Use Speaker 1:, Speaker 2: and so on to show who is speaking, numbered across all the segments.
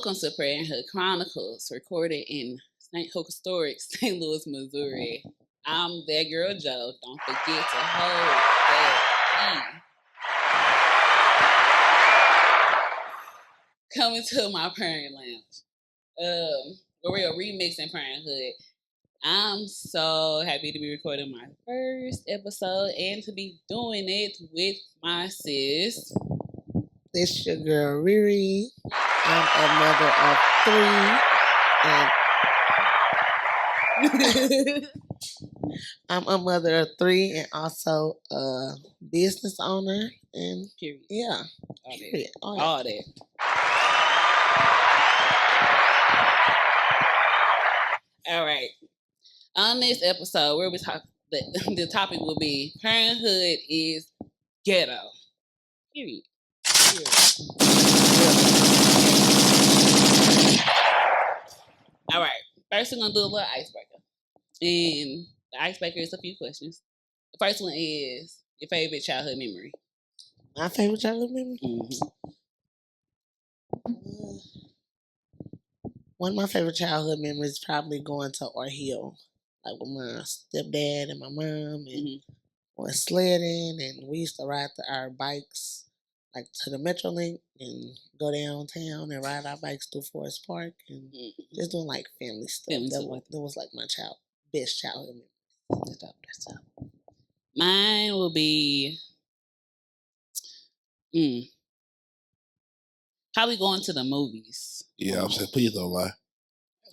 Speaker 1: Welcome to Parenthood Chronicles, recorded in historic St. Louis, Missouri. I'm that girl Joe. Don't forget to hold that E. Coming to my parent lounge. Where we are remixing Parenthood. I'm so happy to be recording my first episode and to be doing it with my sis.
Speaker 2: This your girl ReRe. I'm a mother of 3 and I'm a mother of 3 and also a business owner and
Speaker 1: Period.
Speaker 2: Yeah.
Speaker 1: All that. All right. On this episode, where we talk, the topic will be Parenthood is Ghetto. Period. All right. First, we're going to do a little icebreaker. And the icebreaker is a few questions. The first one is your favorite childhood memory.
Speaker 2: My favorite childhood memory?
Speaker 1: Mm-hmm.
Speaker 2: One of my favorite childhood memories is probably going to Art Hill. Like with my stepdad and my mom and went sledding, and we used to ride our bikes like to the Metrolink and go downtown and ride our bikes through Forest Park and just doing like family stuff. That was like my best childhood memory.
Speaker 1: That's up. Mine will be probably going to the movies.
Speaker 3: Yeah, I'm saying, please don't lie.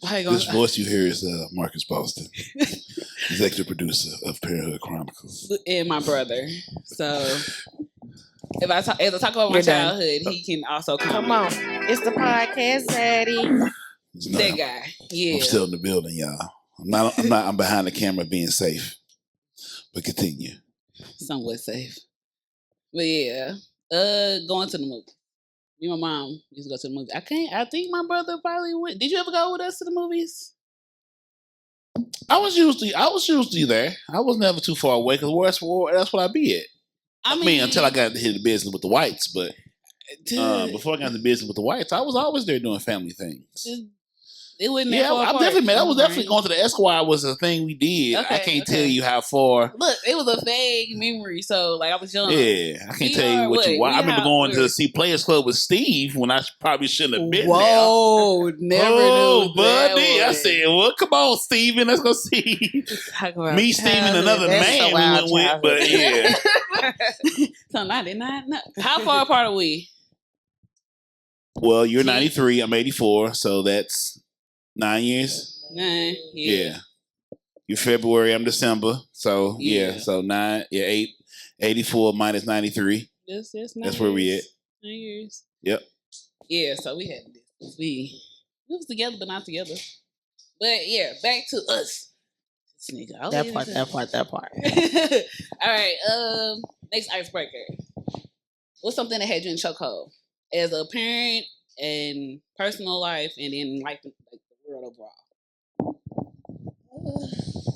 Speaker 1: This
Speaker 3: voice you hear is Marcus Boston, executive producer of Parenthood Chronicles,
Speaker 1: and my brother. So if I talk about my childhood, he can also
Speaker 2: come on. It's the podcast, Daddy.
Speaker 1: That guy. Yeah,
Speaker 3: I'm still in the building, y'all. I'm behind the camera being safe, but continue.
Speaker 1: Somewhat safe, but yeah. Going to the movie. Me and my mom used to go to the movie. I think my brother probably went. Did you ever go with us to the movies?
Speaker 3: I was usually there. I was never too far away because that's what I be at. I mean, until I got to hit the business with the whites, but before I got into business with the whites, I was always there doing family things.
Speaker 1: It wasn't.
Speaker 3: Yeah, I was definitely going to the Esquire was a thing we did. Okay, I can't tell you how far.
Speaker 1: Look, it was a vague memory, so like I was young.
Speaker 3: Yeah, I can't tell you what you watched. I remember going to see Players Club with Steve when I probably shouldn't have been there.
Speaker 1: Whoa, never knew
Speaker 3: buddy. I said, well, come on, Steven, let's go see me, Steve, and another man we went with, but yeah.
Speaker 1: So 99. How far apart are we?
Speaker 3: Well, you're 93, I'm 84, so that's 9 years.
Speaker 1: 9, yeah.
Speaker 3: You're February, I'm December. So yeah, so 84 minus 93. That's where we at.
Speaker 1: 9 years.
Speaker 3: Yep.
Speaker 1: Yeah, so we had this. We was together but not together. But yeah, back to us. This nigga.
Speaker 2: That part.
Speaker 1: All right, next icebreaker. What's something that had you in chokehold? As a parent and personal life and in like the world overall.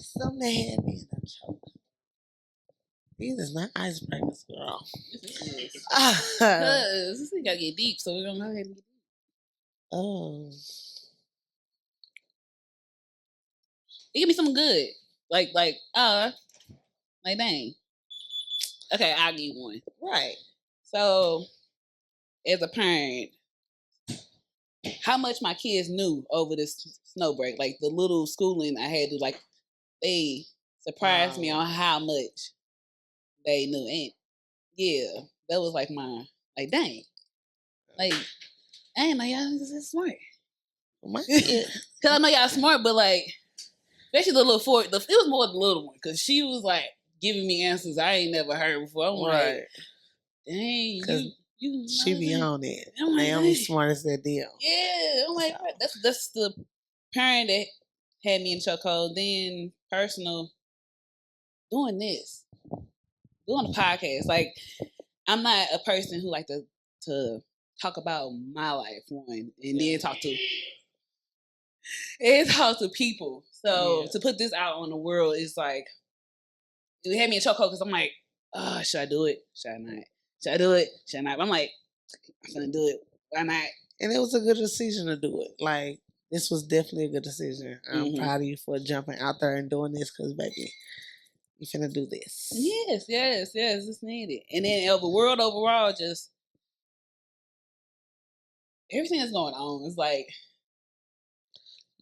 Speaker 2: Something that had me in a choke. These is not icebreakers, girl.
Speaker 1: Because this thing gotta get deep, so we're gonna go ahead and get deep.
Speaker 2: Oh.
Speaker 1: It can be something good. Like dang. Okay, I'll give you one.
Speaker 2: Right.
Speaker 1: So as a parent, how much my kids knew over this snow break, like the little schooling I had to, like, they surprised me on how much they knew. And yeah, that was like my, like, dang. Like, I ain't know y'all is smart. Because I know y'all smart, but like, especially the little it was more the little one, because she was like giving me answers I ain't never heard before. I'm like, dang, you
Speaker 2: she be on it. Naomi smart as that deal.
Speaker 1: Yeah, I'm like, that's the parent that had me in chokehold. Then personal, doing a podcast. Like, I'm not a person who like to talk about my life one and then talk to people. So to put this out on the world is like, it had me in chokehold because I'm like, oh, should I do it? Should I not? Should I do it? Should I not? But I'm like, I'm gonna do it. Why not?
Speaker 2: And it was a good decision to do it. Like, this was definitely a good decision. I'm proud of you for jumping out there and doing this because, baby, you finna do this.
Speaker 1: Yes. It's needed. And then the world overall, just everything that's going on. It's like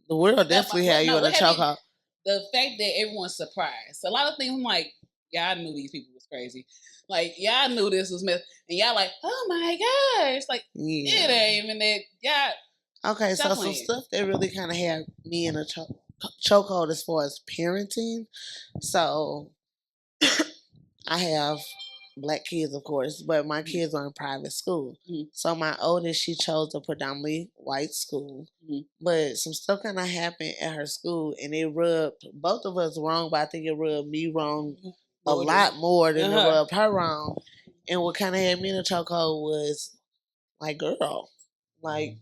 Speaker 2: the world definitely had you in a chokehold.
Speaker 1: The fact that everyone's surprised. A lot of things I'm like, y'all knew these people was crazy. Like, y'all knew this was mess. And y'all like, oh my gosh. Like, it ain't even that. Y'all.
Speaker 2: Okay, so some stuff that really kind of had me in a chokehold as far as parenting. So, I have Black kids, of course, but my kids are in private school. So my oldest, she chose a predominantly white school. But some stuff kind of happened at her school, and it rubbed both of us wrong, but I think it rubbed me wrong a lot more than it rubbed her wrong. And what kind of had me in a chokehold was, like, girl, like,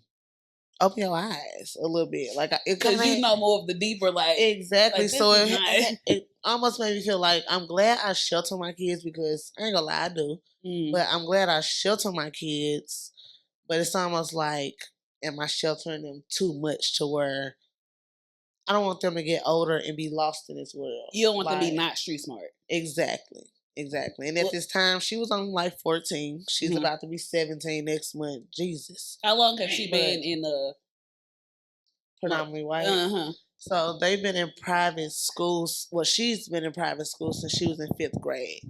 Speaker 2: open your eyes a little bit. Like,
Speaker 1: because you know more of the deeper, like,
Speaker 2: exactly.
Speaker 1: Like,
Speaker 2: so it almost made me feel like I'm glad I shelter my kids, because I ain't gonna lie, I do. But I'm glad I shelter my kids. But it's almost like, am I sheltering them too much to where I don't want them to get older and be lost in this world?
Speaker 1: You don't want them to be not street smart.
Speaker 2: Exactly. And at this time, she was only like 14. She's about to be 17 next month. Jesus.
Speaker 1: How long has she been in the
Speaker 2: predominantly white? So they've been in private schools. Well, she's been in private school since she was in 5th grade.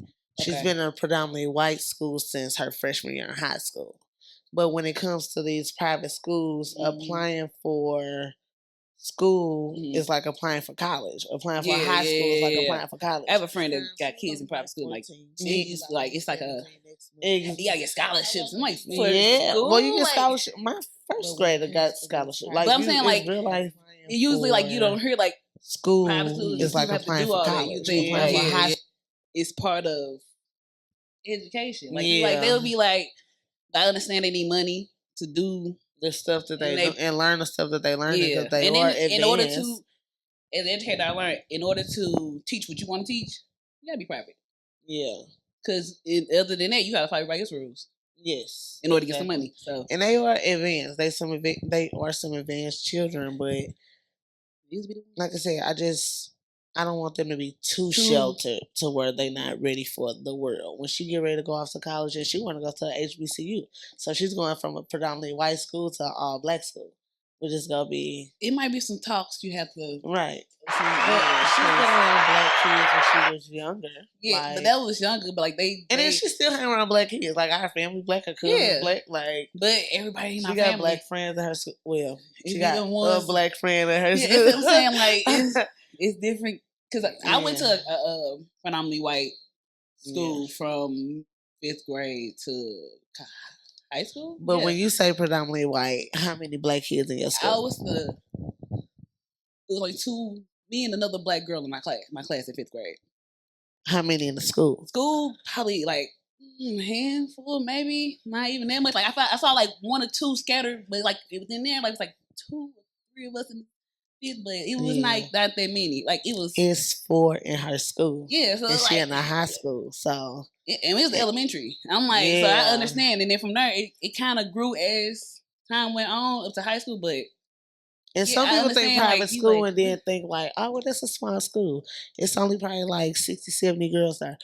Speaker 2: She's been in a predominantly white school since her freshman year in high school. But when it comes to these private schools, applying for school is like applying for college. Applying for high school is like applying for college.
Speaker 1: I have a friend that got kids in private school. Like, it's like you gotta get scholarships. I'm like,
Speaker 2: school, well, you get scholarship. My first grader got scholarship. Like,
Speaker 1: but I'm saying, like,
Speaker 2: real life.
Speaker 1: Usually, like, you don't hear like
Speaker 2: school
Speaker 1: private schools
Speaker 2: is like applying for college.
Speaker 1: It's part of education. Like, like they'll be like, I understand they need money to do
Speaker 2: the stuff that they do and learn the stuff that they learn because they
Speaker 1: and
Speaker 2: are
Speaker 1: then, in order to, as an educator, I learned in order to teach what you want to teach, you gotta be private. Yeah, because other than that, you gotta follow everybody else's rules. Yes, in order to get some money. So,
Speaker 2: and they are advanced. They are some advanced children, but like I said, I don't want them to be too sheltered to where they're not ready for the world. When she get ready to go off to college, and she want to go to HBCU, so she's going from a predominantly white school to an all Black school, which is gonna be.
Speaker 1: It might be some talks you have to.
Speaker 2: Right. But she's been around Black kids when she was younger.
Speaker 1: Yeah, like, but that was younger. But like
Speaker 2: and then she still hang around Black kids. Like, our family Black, her cousins Black. Like,
Speaker 1: but everybody in my
Speaker 2: family, she got Black friends at her school. Well, she got a Black friend at her school.
Speaker 1: That's what I'm saying. Like, it's different. Because I went to a predominantly white school from 5th grade to high school.
Speaker 2: But when you say predominantly white, how many Black kids in your school?
Speaker 1: It was like 2, me and another Black girl in my class in 5th grade.
Speaker 2: How many in the school?
Speaker 1: School, probably like handful, maybe. Not even that much. Like, I saw like 1 or 2 scattered, but like within there, like, it was like 2 or 3 of us in but it was like not that many. Like, it was.
Speaker 2: It's 4 in her school.
Speaker 1: Yeah, so
Speaker 2: and she in a high school. So
Speaker 1: and it was elementary. I'm like, so I understand. And then from there, it kind of grew as time went on up to high school. But
Speaker 2: some people think private school and then think like, oh, well, that's a small school. It's only probably like 60, 70 girls there.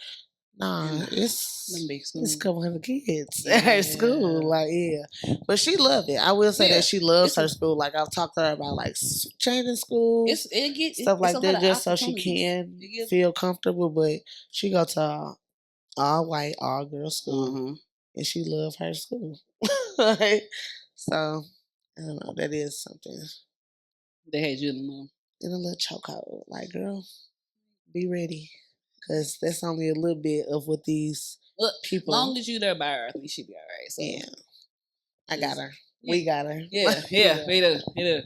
Speaker 2: Nah, it's a couple hundred kids at her school. Like, but she loved it. I will say that she loves her school. Like, I've talked to her about like changing schools, stuff like that, just so she can feel comfortable. But she go to all white, all girl school, and she loved her school. Like, so I don't know. That is something.
Speaker 1: They had you in
Speaker 2: a little chokehold. Like, girl, be ready. Because that's only a little bit of what these people.
Speaker 1: As long as you there by her, I think she'll be all right. So.
Speaker 2: Yeah. I got her. Yeah. We got her.
Speaker 1: Yeah, we do. I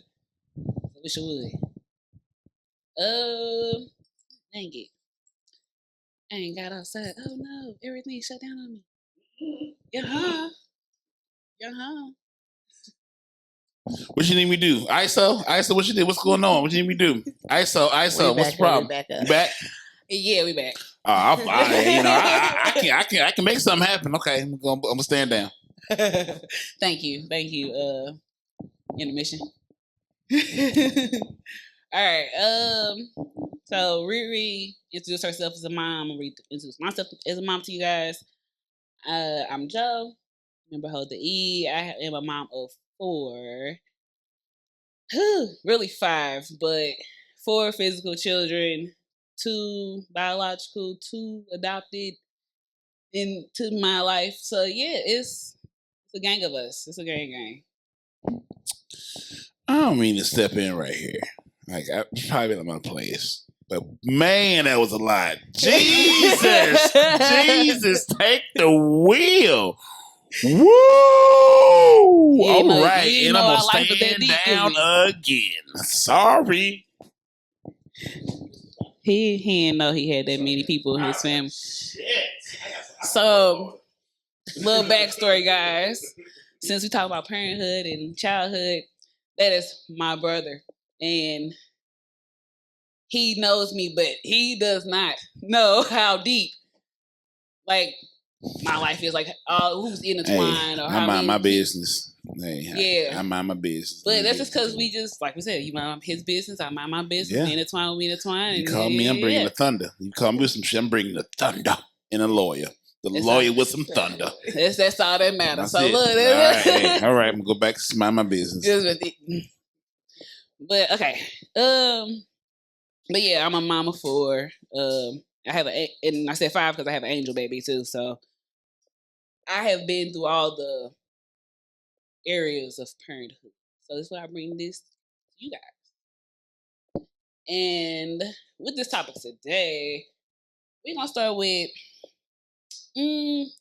Speaker 1: wish I would. Dang it. I ain't got outside. Oh no, everything shut down on me. Yeah.
Speaker 3: What you need me to do? ISO, what you did? What's going on? What you need me to do? ISO, what's the problem?
Speaker 2: You
Speaker 3: back?
Speaker 1: Yeah, we back.
Speaker 3: I can make something happen. Okay, I'm gonna stand down.
Speaker 1: Thank you. Intermission. All right. So ReRe introduced herself as a mom. I'm introduce myself as a mom to you guys. I'm Joe. Remember, hold the E. I am a mom of 4. Really 5, but 4 physical children, 2 biological, 2 adopted into my life. So yeah, it's a gang of us. It's a gang.
Speaker 3: I don't mean to step in right here. Like, I probably in my place. But man, that was a lot. Jesus. Jesus, take the wheel. Woo! All right. And I'm going to stand down again. Sorry.
Speaker 1: He didn't know he had that many people in his family. So, little backstory, guys. Since we talk about parenthood and childhood, that is my brother. And he knows me, but he does not know how deep, like, my life is. Like, who's intertwined or how
Speaker 3: I mind my business. Hey, I mind my business.
Speaker 1: But that's just because we just, like we said, you mind his business, I mind my business. Intertwine with me, intertwine.
Speaker 3: You call me, I'm bringing the thunder. You call me with some shit, I'm bringing the thunder. And a lawyer. The lawyer with some thunder.
Speaker 1: That's all that matters. So look,
Speaker 3: all right, I'm gonna go back to mind my business.
Speaker 1: But okay, but yeah, I'm a mom of 4. I have and I said 5 because I have an angel baby too. So I have been through all the areas of parenthood. So that's why I bring this to you guys. And with this topic today, we're gonna start with parenting.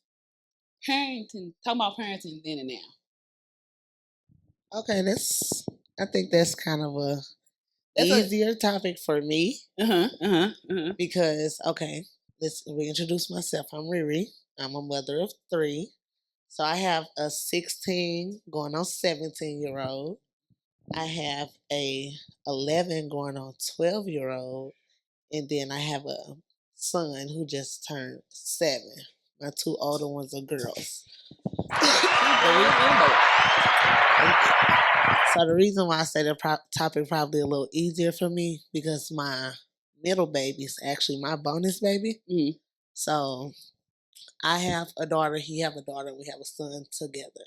Speaker 1: Talking about parenting then and now.
Speaker 2: Okay, I think that's kind of a easier topic for me. Because let's reintroduce myself. I'm ReRe. I'm a mother of 3. So I have a 16 going on 17-year-old. I have a 11 going on 12-year-old, and then I have a son who just turned 7. My 2 older ones are girls. So the reason why I say the topic probably a little easier for me because my middle baby is actually my bonus baby.
Speaker 1: Mm-hmm.
Speaker 2: So I have a daughter, he have a daughter, and we have a son together.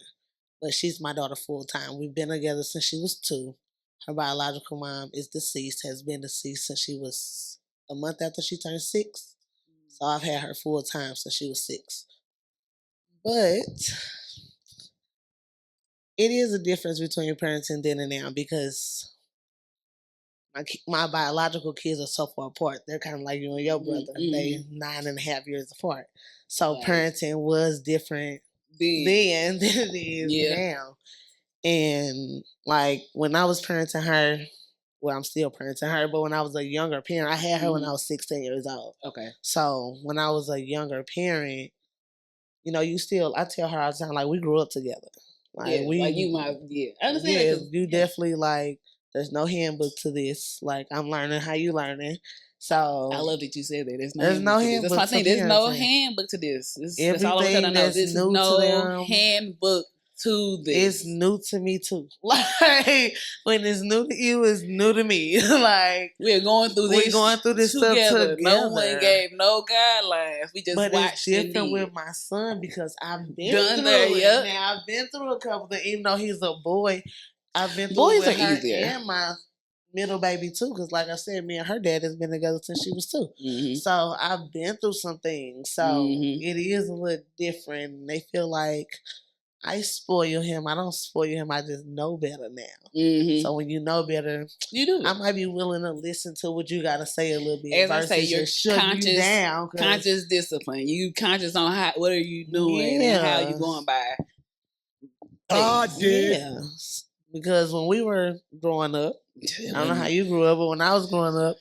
Speaker 2: But she's my daughter full time. We've been together since she was 2. Her biological mom is deceased, has been deceased since she was a month after she turned 6. So I've had her full time since she was 6. But it is a difference between parenting then and now because my biological kids are so far apart. They're kind of like you and your brother. Mm-hmm. They 9.5 years apart. So parenting was different then than it is now. And like when I was parenting her, well, I'm still parenting her, but when I was a younger parent, I had her when I was 16 years old.
Speaker 1: Okay.
Speaker 2: So when I was a younger parent, I tell her all the time, like, we grew up together.
Speaker 1: Like, I understand.
Speaker 2: Yeah, you definitely, like, there's no handbook to this. Like, I'm learning how you learning. So
Speaker 1: I love that you said that. There's
Speaker 2: no handbook.
Speaker 1: That's my thing. There's no handbook to this. That's all I'm telling you. There's no handbook to this.
Speaker 2: It's new to me too. Like when it's new to you, it's new to me. Like
Speaker 1: we're going through this
Speaker 2: together.
Speaker 1: Stuff together. No one gave no guidelines. We just watched.
Speaker 2: It's different with my son because I've been through it. Now I've been through a couple of, even though he's a boy, I've been through
Speaker 1: boys
Speaker 2: with
Speaker 1: are
Speaker 2: her
Speaker 1: easier.
Speaker 2: And my middle baby too. Because like I said, me and her dad has been together since she was 2.
Speaker 1: Mm-hmm.
Speaker 2: So I've been through some things. So it is a little different. They feel like I spoil him. I don't spoil him. I just know better now.
Speaker 1: Mm-hmm.
Speaker 2: So when you know better,
Speaker 1: you do.
Speaker 2: I might be willing to listen to what you got to say a little bit.
Speaker 1: As I say, you're conscious discipline. You conscious on what are you doing and how you going by.
Speaker 2: Yeah. Because when we were growing up, I don't know how you grew up, but when I was growing up,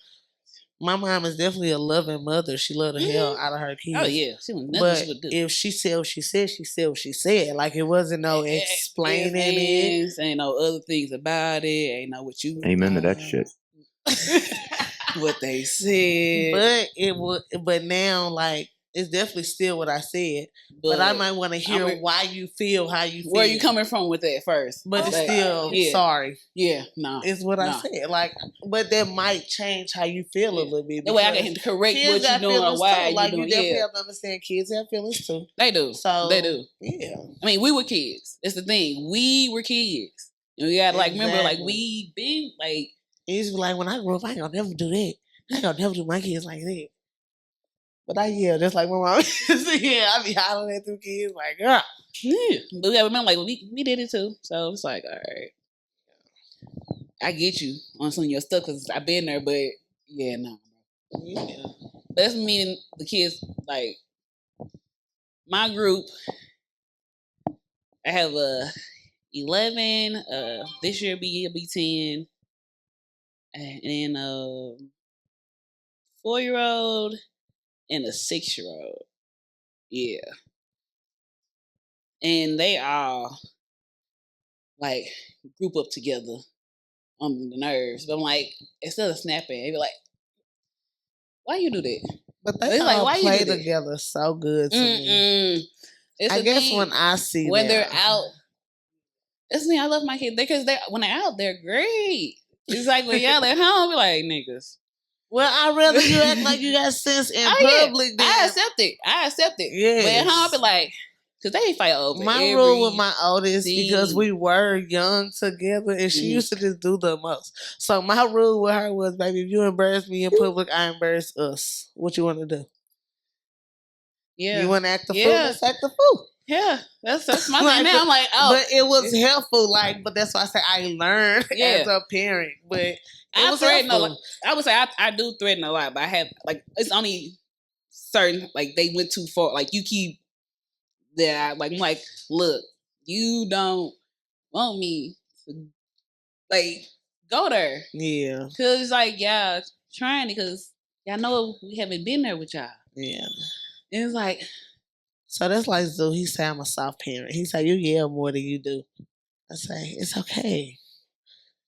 Speaker 2: my mom is definitely a loving mother. She loved the hell out of her kids.
Speaker 1: Oh, yeah. She was nothing
Speaker 2: but
Speaker 1: she would do.
Speaker 2: If she said what she said, she said what she said. Like, it wasn't no explaining it.
Speaker 1: Ain't no other things about it. Ain't no what you...
Speaker 4: Amen to that shit.
Speaker 1: What they said.
Speaker 2: But now, like, It's definitely still what I said, but I might want to hear why you feel how you feel.
Speaker 1: Where you coming from with that first?
Speaker 2: But it's still sorry.
Speaker 1: Yeah, no.
Speaker 2: It's what I said. Like, but that might change how you feel a little bit.
Speaker 1: The way I can correct what you're doing or why
Speaker 2: like,
Speaker 1: you doing.
Speaker 2: You definitely have to understand kids have feelings too.
Speaker 1: They do.
Speaker 2: So
Speaker 1: they do.
Speaker 2: Yeah.
Speaker 1: I mean, we were kids. That's the thing. We were kids. And we got like remember like we been like.
Speaker 2: It used to be like when I grew up, I ain't gonna never do that. I ain't gonna never do my kids like that. But I yell just like my mom. I be hollering at them kids like, girl.
Speaker 1: Yeah. But I remember like we did it too. So it's like, all right. I get you on some of your stuff because I've been there, but yeah, no. Yeah. That's meaning the kids, like, my group, I have 11, this year will be 10, and then a 4-year-old and a 6-year-old. Yeah. And they all, like, group up together on the nerves. But I'm like, instead of snapping, they be like, why you do that?
Speaker 2: But they all like, why play together so good to me. I guess when I see
Speaker 1: when they're out, that's me. I love my kids because when they're out, they're great. It's like when y'all at home, be like niggas.
Speaker 2: Well, I'd rather you act like you got sense in public.
Speaker 1: Yeah. I accept it. Yeah. But at home, I be like, because they fight over
Speaker 2: my rule with my oldest, because we were young together, and she used to just do the most. So my rule with her was, baby, if you embarrass me in public, I embarrass us. What you want to do? Yeah. You want to act the fool? Let's act the fool.
Speaker 1: Yeah. That's my thing now. I'm like, oh.
Speaker 2: But it was helpful, but that's why I say I learned as a parent. But I
Speaker 1: threaten a lot. I would say I do threaten a lot, but I have, like, it's only certain, like, they went too far. Like, you keep that, like, I'm like, look, you don't want me to, like, go there.
Speaker 2: Yeah.
Speaker 1: Because, like, y'all trying because y'all know we haven't been there with y'all.
Speaker 2: Yeah.
Speaker 1: And it's like.
Speaker 2: So that's like Zoo. He say I'm a soft parent. He say, you yell more than you do. I say, it's okay.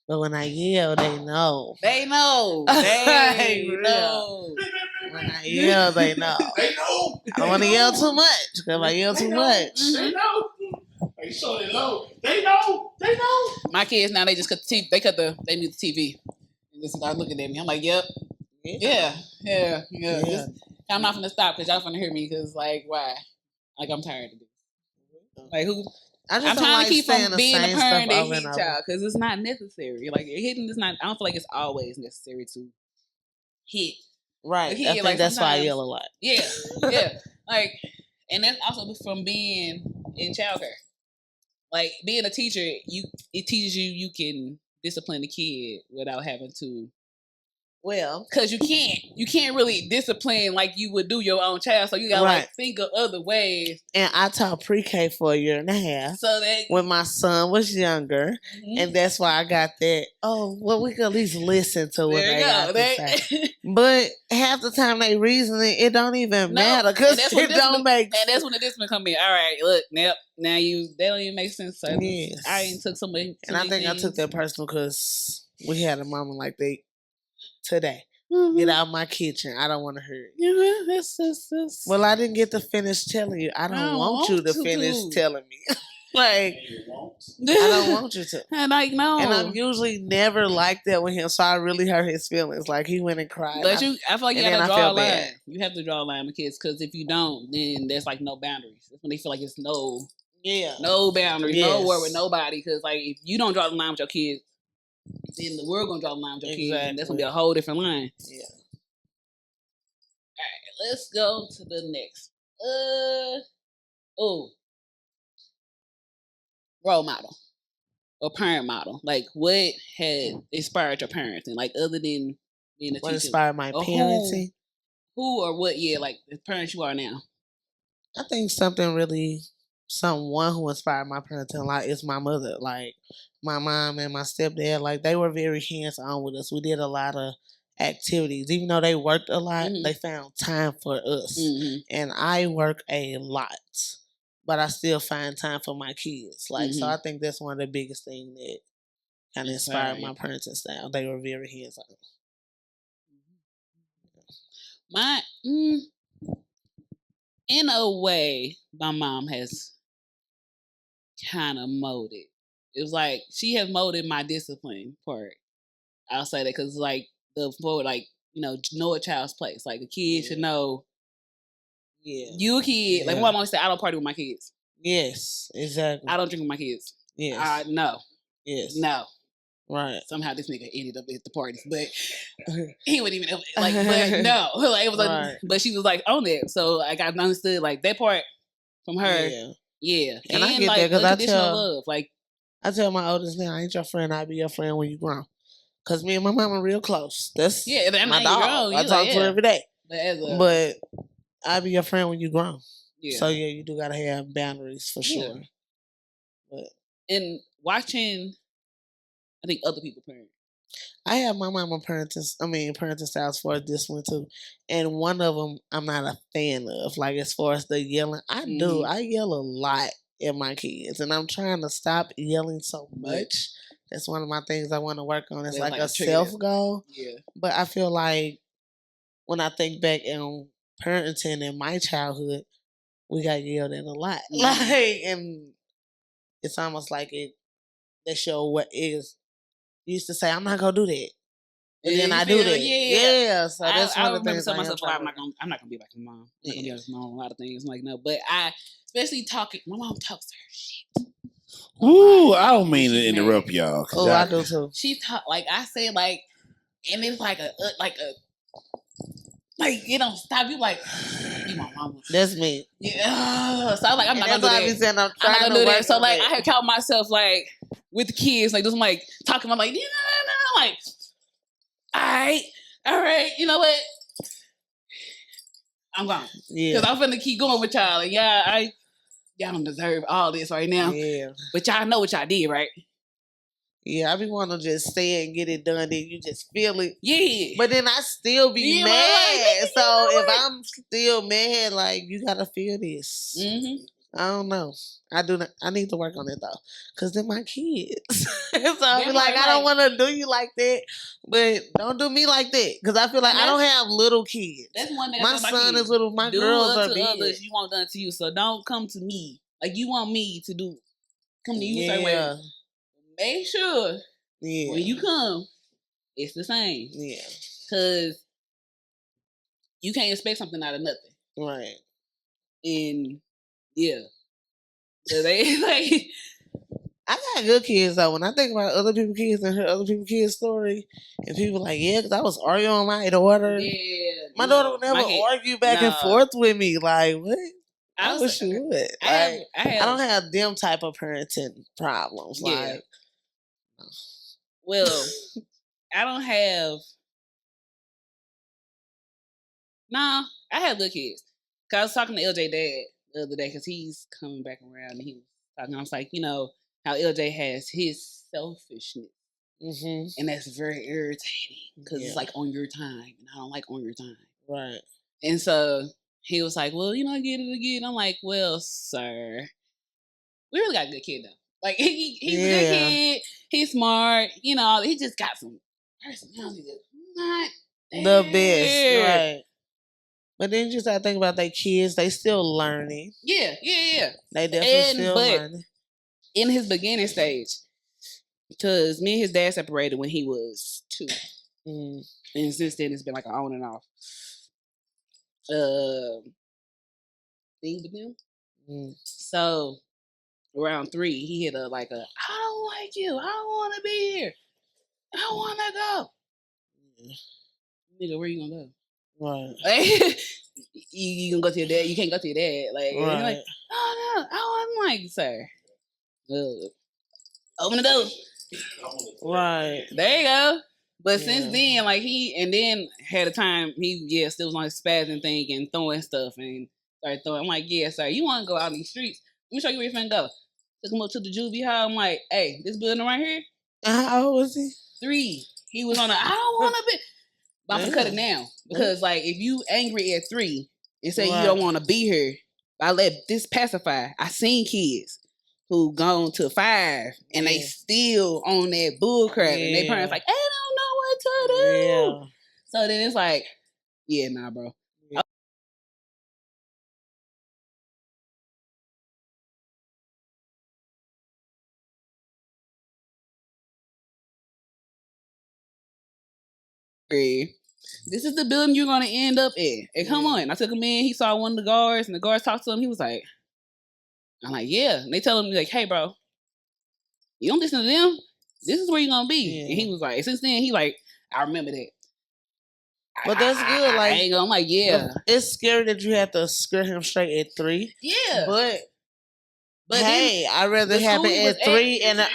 Speaker 2: But when I yell, they know.
Speaker 1: They know. They know.
Speaker 2: When I yell, they know.
Speaker 3: They know.
Speaker 2: I don't want to yell too much. Because if I yell too much.
Speaker 3: They know. They show it low. They know. They know.
Speaker 1: My kids now, they just cut the TV. They mute the TV. And just start looking at me. I'm like, yep. Yeah. Just, I'm not going to stop because y'all going to hear me because, like, why? Like, I'm tired of this. Like, who? I'm trying to keep from being a parent that hit y'all because it's not necessary. Like, hitting is not, I don't feel like it's always necessary to hit.
Speaker 2: Right. I think that's why I yell a lot.
Speaker 1: Yeah. Like, and that's also from being in childcare. Like, being a teacher, it teaches you can discipline the kid without having to.
Speaker 2: Well,
Speaker 1: because you can't really discipline like you would do your own child, so you gotta like think of other ways.
Speaker 2: And I taught pre-K for 1.5 years,
Speaker 1: so that
Speaker 2: when my son was younger, and that's why I got that. Oh, well, we can at least listen to what they got to say. But half the time they reasoning, it don't even matter because it don't make.
Speaker 1: And that's when the discipline come in. All right, look, now that don't even make sense. So
Speaker 2: yes.
Speaker 1: I ain't took so many.
Speaker 2: And I think I took that personal because we had a mama like that. Today. Get out of my kitchen. I don't want to hear it. Well, I didn't get to finish telling you. I don't want you to finish telling me. Like, I don't want you to.
Speaker 1: And like, no.
Speaker 2: And I'm usually never like that with him, so I really hurt his feelings. Like, he went and cried.
Speaker 1: But I feel like you have to draw a line. You have to draw a line with kids, because if you don't, then there's like no boundaries. That's when they feel like it's no boundaries, no word with nobody. Because like, if you don't draw the line with your kids, then the world gonna draw a line with your kids, and that's gonna be a whole different line.
Speaker 2: Yeah.
Speaker 1: All right, let's go to the next. Role model or parent model. Like, what had inspired your parenting? Like, other than being a teacher,
Speaker 2: what inspired my parenting?
Speaker 1: Who or what? Yeah, like the parents you are now.
Speaker 2: I think someone who inspired my parenting a lot is my mother. Like, my mom and my stepdad, like, they were very hands-on with us. We did a lot of activities. Even though they worked a lot, they found time for us. And I work a lot, but I still find time for my kids. Like, so I think that's one of the biggest things that kind of inspired my parenting style. They were very hands-on.
Speaker 1: in a way, my mom has kind of molded. It was like she has molded my discipline part. I'll say that because like know a child's place. Like the kid should know. Yeah, you a kid. Like my mom always said, I don't party with my kids.
Speaker 2: Yes, exactly.
Speaker 1: I don't drink with my kids. Yes. No. Yes. No.
Speaker 2: Right.
Speaker 1: Somehow this nigga ended up at the parties, but he wouldn't even like. But no, like it was. Right. But she was like on it, so like I understood like that part from her. Yeah. And I get like, that because I tell love. Like
Speaker 2: I tell my oldest now, I ain't your friend. I'll be your friend when you grown. Cause me and my mom are real close. That's my dog. I talk to her every day. But I'll be your friend when you grown. Yeah. So yeah, you do gotta have boundaries for sure. But
Speaker 1: and watching, I think other people parent.
Speaker 2: I have my mama parenting styles for this one too, and one of them I'm not a fan of. Like as far as the yelling, I yell a lot at my kids, and I'm trying to stop yelling so much. That's one of my things I want to work on. It's like a self goal. Yeah. But I feel like when I think back on parenting in my childhood, we got yelled at a lot. And it's almost like they show what is. You used to say, I'm not gonna do that. And then I do that. Yeah. So that's one of the things.
Speaker 1: I'm not gonna be like my mom. I'm not gonna be like my mom on a lot of things. I'm like, no. But I especially talking, my mom talks her shit.
Speaker 3: Ooh, I don't mean to interrupt y'all.
Speaker 2: Oh, I do too.
Speaker 1: She talk like I said, like, and it's like it don't stop you. Like, you my mama.
Speaker 2: That's me.
Speaker 1: Yeah. So I'm like, I'm not gonna do that. I'm not gonna do that. So like, I had caught myself like with the kids, like just like talking. I'm like, like, all right, you know what? I'm gone. Yeah. Because I'm finna keep going with y'all. And y'all don't deserve all this right now. Yeah. But y'all know what y'all did, right?
Speaker 2: Yeah, I be wanting to just stay and get it done, then you just feel it.
Speaker 1: Yeah.
Speaker 2: But then I still be mad. So if I'm still mad, like, you gotta feel this. Mm-hmm. I don't know. I need to work on it though. Cause they're my kids. So I be like, I don't want to do you like that, but don't do me like that. Cause I feel like I don't have little kids.
Speaker 1: That's one thing.
Speaker 2: My son is little. My girls are big.
Speaker 1: Others, you want done to you. So don't come to me. Like you want me to come to you a certain way. Make sure when you come, it's the same. Yeah. Cause you can't expect something out of nothing.
Speaker 2: Right.
Speaker 1: And yeah. So they like
Speaker 2: I got good kids though. When I think about other people's kids and hear other people's kids' story, and people like, because I was arguing with my daughter. Yeah. My daughter would never argue back and forth with me. Like, what? I wish you would. I don't have them type of parenting problems. Yeah. Like,
Speaker 1: well, I don't have. Nah, I have good kids. Cause I was talking to LJ dad the other day because he's coming back around and he was talking. I was like, how LJ has his selfishness, and that's very irritating because it's like on your time, and I don't like on your time.
Speaker 2: Right.
Speaker 1: And so he was like, well, get it again. I'm like, well, sir, we really got a good kid though. Like he's a good kid. He's smart. He just got some personality that's not
Speaker 2: the best, right? But then you just gotta think about their kids. They still learning.
Speaker 1: Yeah.
Speaker 2: They definitely still learning.
Speaker 1: In his beginning stage, because me and his dad separated when he was 2, and since then it's been like an on and off thing with them. So around 3, he hit I don't like you. I don't want to be here. I want to go. Nigga, where you gonna go?
Speaker 2: Right.
Speaker 1: Like, you can go to your dad. You can't go to your dad. Like, right. You're like, oh no, I'm like, sir. Open the door.
Speaker 2: Right.
Speaker 1: There you go. But since then, like and then had a time he still was on his spazzing thing and throwing stuff and started throwing. I'm like, yeah, sir, you want to go out in these streets? Let me show you where you finna go. Took him up to the juvie hall. I'm like, hey, this building right here.
Speaker 2: How old was he?
Speaker 1: 3. He was on I don't want to be. But I'm gonna cut it now because like if you angry at 3 and say you don't want to be here, I let this pacify. I seen kids who gone to 5 and they still on that bull crap and their parents like, I don't know what to do. Yeah. So then it's like, yeah, nah, bro. this is the building you're gonna end up in. And come on. I took him in, he saw one of the guards, and the guards talked to him. He was like, I'm like, yeah. And they tell him, like, hey, bro, you don't listen to them. This is where you're gonna be. Yeah. And he was like, since then, he like, I remember that.
Speaker 2: But that's good. Like,
Speaker 1: I'm like, yeah.
Speaker 2: It's scary that you have to scare him straight at 3.
Speaker 1: Yeah.
Speaker 2: But hey, I'd rather have it at 3 and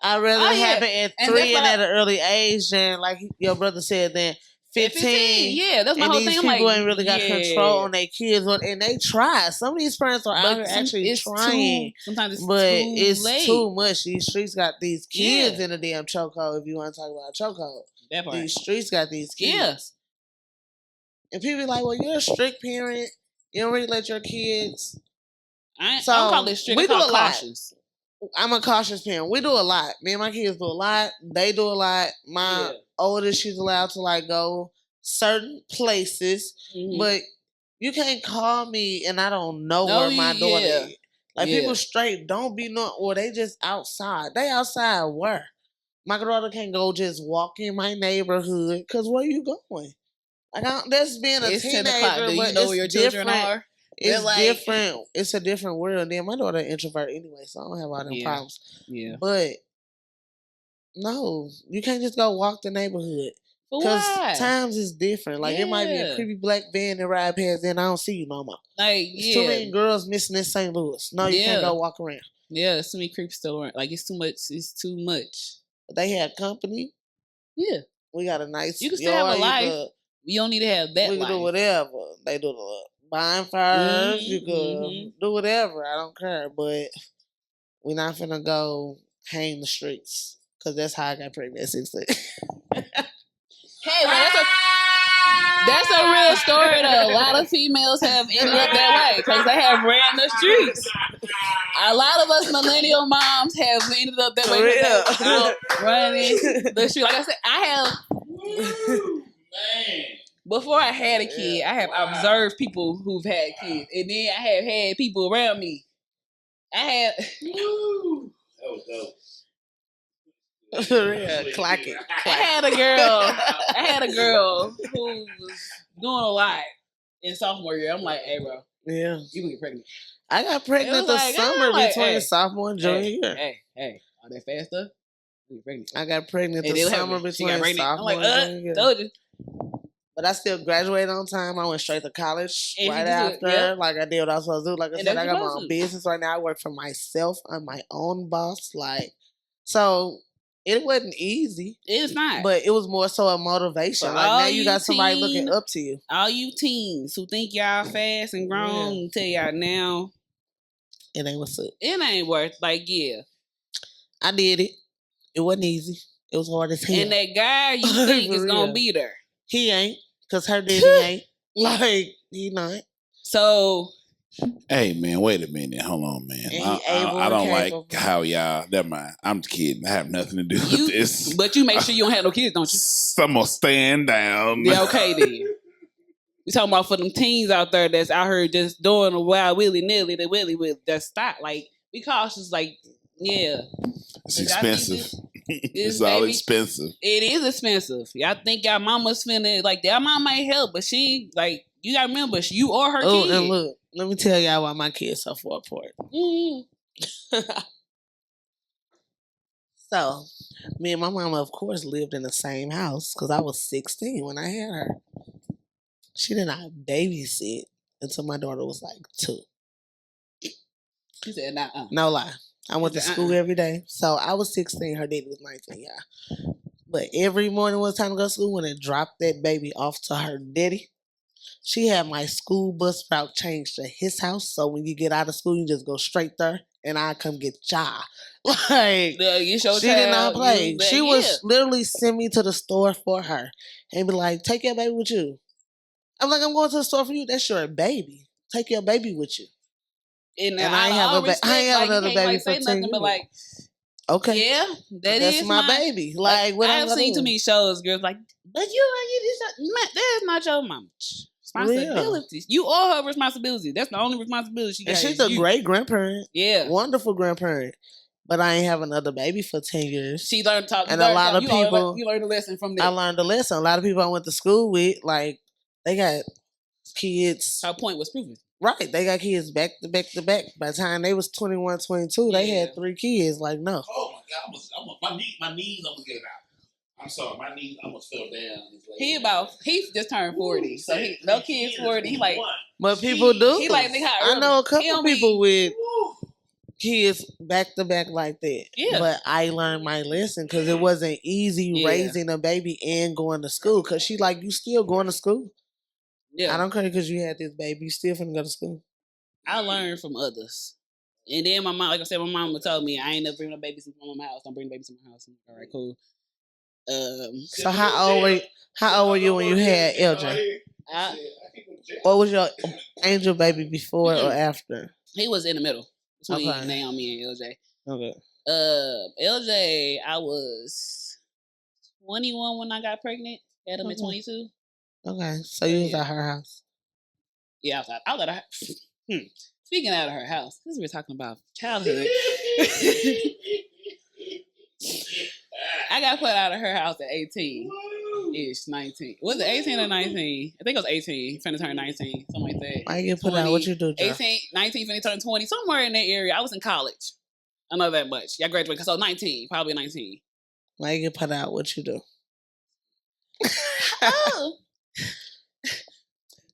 Speaker 2: I'd rather have it at 3 and at an early age than, like your brother said, than 15.
Speaker 1: Yeah, that's my
Speaker 2: and
Speaker 1: whole
Speaker 2: these
Speaker 1: thing.
Speaker 2: People ain't really got control on their kids, and they try. Some of these parents are out here actually trying.
Speaker 1: Sometimes
Speaker 2: it's too much. These streets got these kids in a damn chokehold. If you want to talk about a chokehold, these streets got these kids. Yeah. And people be like, "Well, you're a strict parent. You don't really let your kids."
Speaker 1: I don't call it strict. We do a cautious.
Speaker 2: I'm a cautious parent. We do a lot. Me and my kids do a lot. They do a lot. My oldest, she's allowed to like go certain places, but you can't call me and I don't know where my daughter is. Like people straight don't be no, or they just outside. They outside where? My daughter can't go just walk in my neighborhood because where you going? Like that's being a teenager, but
Speaker 1: know where your children are.
Speaker 2: It's like, different. It's a different world. Then my daughter an introvert anyway, so I don't have all them problems. Yeah. But no, you can't just go walk the neighborhood. Because times is different. Like it might be a creepy black van that ride past, then I don't see you no more.
Speaker 1: Like
Speaker 2: too many girls missing in St. Louis. No, you can't go walk around.
Speaker 1: Yeah, there's too many creeps still around. Like it's too much. It's too much.
Speaker 2: But they have company.
Speaker 1: Yeah.
Speaker 2: We got a nice.
Speaker 1: You can still have a life. You don't need to have that.
Speaker 2: We can do whatever. They do the bonfires. You can do whatever. I don't care. But we're not finna go hang the streets. Because that's how I got pregnant at 16.
Speaker 1: Hey, well, that's a real story though. A lot of females have ended up that way because they have ran the streets. A lot of us millennial moms have ended up that way. Running the street. Like I said, I have... Before I had a kid, I have observed people who've had kids. And then I have had people around me. I had...
Speaker 3: That was dope.
Speaker 2: Clack it.
Speaker 1: I had a girl who was doing a lot in sophomore year. I'm like, hey, bro.
Speaker 2: Yeah.
Speaker 1: You can get pregnant.
Speaker 2: I got pregnant the summer between sophomore and junior year.
Speaker 1: Hey. All that fast stuff? You get pregnant.
Speaker 2: I got pregnant the summer between sophomore and junior year.
Speaker 1: Told you.
Speaker 2: But I still graduated on time. I went straight to college right after. Like I did what I was supposed to do. Like I said, I got my own business right now. I work for myself. I'm my own boss. So... It wasn't easy.
Speaker 1: It's not.
Speaker 2: But it was more so a motivation. Like now you got somebody looking up to you.
Speaker 1: All you teens who think y'all fast and grown, tell y'all now.
Speaker 2: It ain't what's up.
Speaker 1: It ain't worth,
Speaker 2: I did it. It wasn't easy. It was hard as hell.
Speaker 1: And that guy you think is going to be there.
Speaker 2: He ain't. Because her daddy ain't. Like, he not.
Speaker 1: So...
Speaker 3: Hey man, wait a minute. Hold on, man. I don't like how y'all. Never mind. I'm just kidding. I have nothing to do with this.
Speaker 1: But you make sure you don't have no kids, don't you?
Speaker 3: I'm gonna stand down.
Speaker 1: Yeah, okay then. We talking about for them teens out there that's out here just doing a wild willy nilly, the willy. Just stop. Like be cautious. Like
Speaker 3: it's expensive. It's all expensive.
Speaker 1: It is expensive. Y'all think y'all mama's finna like that? Mom might help, but she like you gotta remember you are her kid.
Speaker 2: Oh, and look. Let me tell y'all why my kids so far apart. So, me and my mama, of course, lived in the same house because I was 16 when I had her. She did not babysit until my daughter was like 2.
Speaker 1: She said, nah.
Speaker 2: No lie. I went to school every day. So, I was 16. Her daddy was 19, yeah. But every morning when it was time to go to school, when it dropped that baby off to her daddy, she had my school bus route changed to his house. So when you get out of school, you just go straight there and I come get y'all. Like, she did not play. She would literally send me to the store for her and be like, take your baby with you. I'm like, I'm going to the store for you. That's your baby. Take your baby with you.
Speaker 1: And I ain't have another baby for 10 years. But like,
Speaker 2: okay.
Speaker 1: Yeah,
Speaker 2: that's my baby. Like, what
Speaker 1: I've seen too many shows, girls like, but that is not your mama's responsibilities. You are her responsibility. That's the only responsibility she got.
Speaker 2: And she's a great grandparent.
Speaker 1: Yeah.
Speaker 2: Wonderful grandparent. But I ain't have another baby for 10 years.
Speaker 1: She learned to talk.
Speaker 2: And a lot of people...
Speaker 1: You learned a lesson from that.
Speaker 2: I learned a lesson. A lot of people I went to school with, like, they got kids.
Speaker 1: Her point was proven.
Speaker 2: Right. They got kids back to back to back. By the time they was 21, 22, they had 3 kids. Like, no.
Speaker 3: Oh, my God. My knees almost gave out. I'm sorry. My knees almost fell down.
Speaker 1: He just turned 40. So no kids 40. He like...
Speaker 2: But people do.
Speaker 1: He like,
Speaker 2: I know a couple people with kids back to back like that.
Speaker 1: Yeah.
Speaker 2: But I learned my lesson because it wasn't easy raising a baby and going to school. Because she like, you still going to school? Yeah. I don't care because you had this baby. You still finna go to school.
Speaker 1: I learned from others. And then my mom, like I said, my mama told me I ain't never bring no babies into my house. Don't bring babies in my house. All right, cool.
Speaker 2: So how old were you when you had LJ? What was your angel baby before or after?
Speaker 1: He was in the middle between Naomi and LJ.
Speaker 2: Okay.
Speaker 1: LJ, I was 21 when I got pregnant. Had him at 22.
Speaker 2: Okay, so you was at her house.
Speaker 1: Yeah, I was at her house. Speaking out of her house, since we're talking about childhood, I got put out of her house at 18-ish, 19. Was it 18 or 19? I think it was 18. Finna turn 19, something like that.
Speaker 2: Why you get put out? What you do, Joe?
Speaker 1: 18, 19, finna turn 20, somewhere in that area. I was in college. I know that much. I graduated, so 19, probably 19.
Speaker 2: Why you get put out? What you do?
Speaker 1: Oh.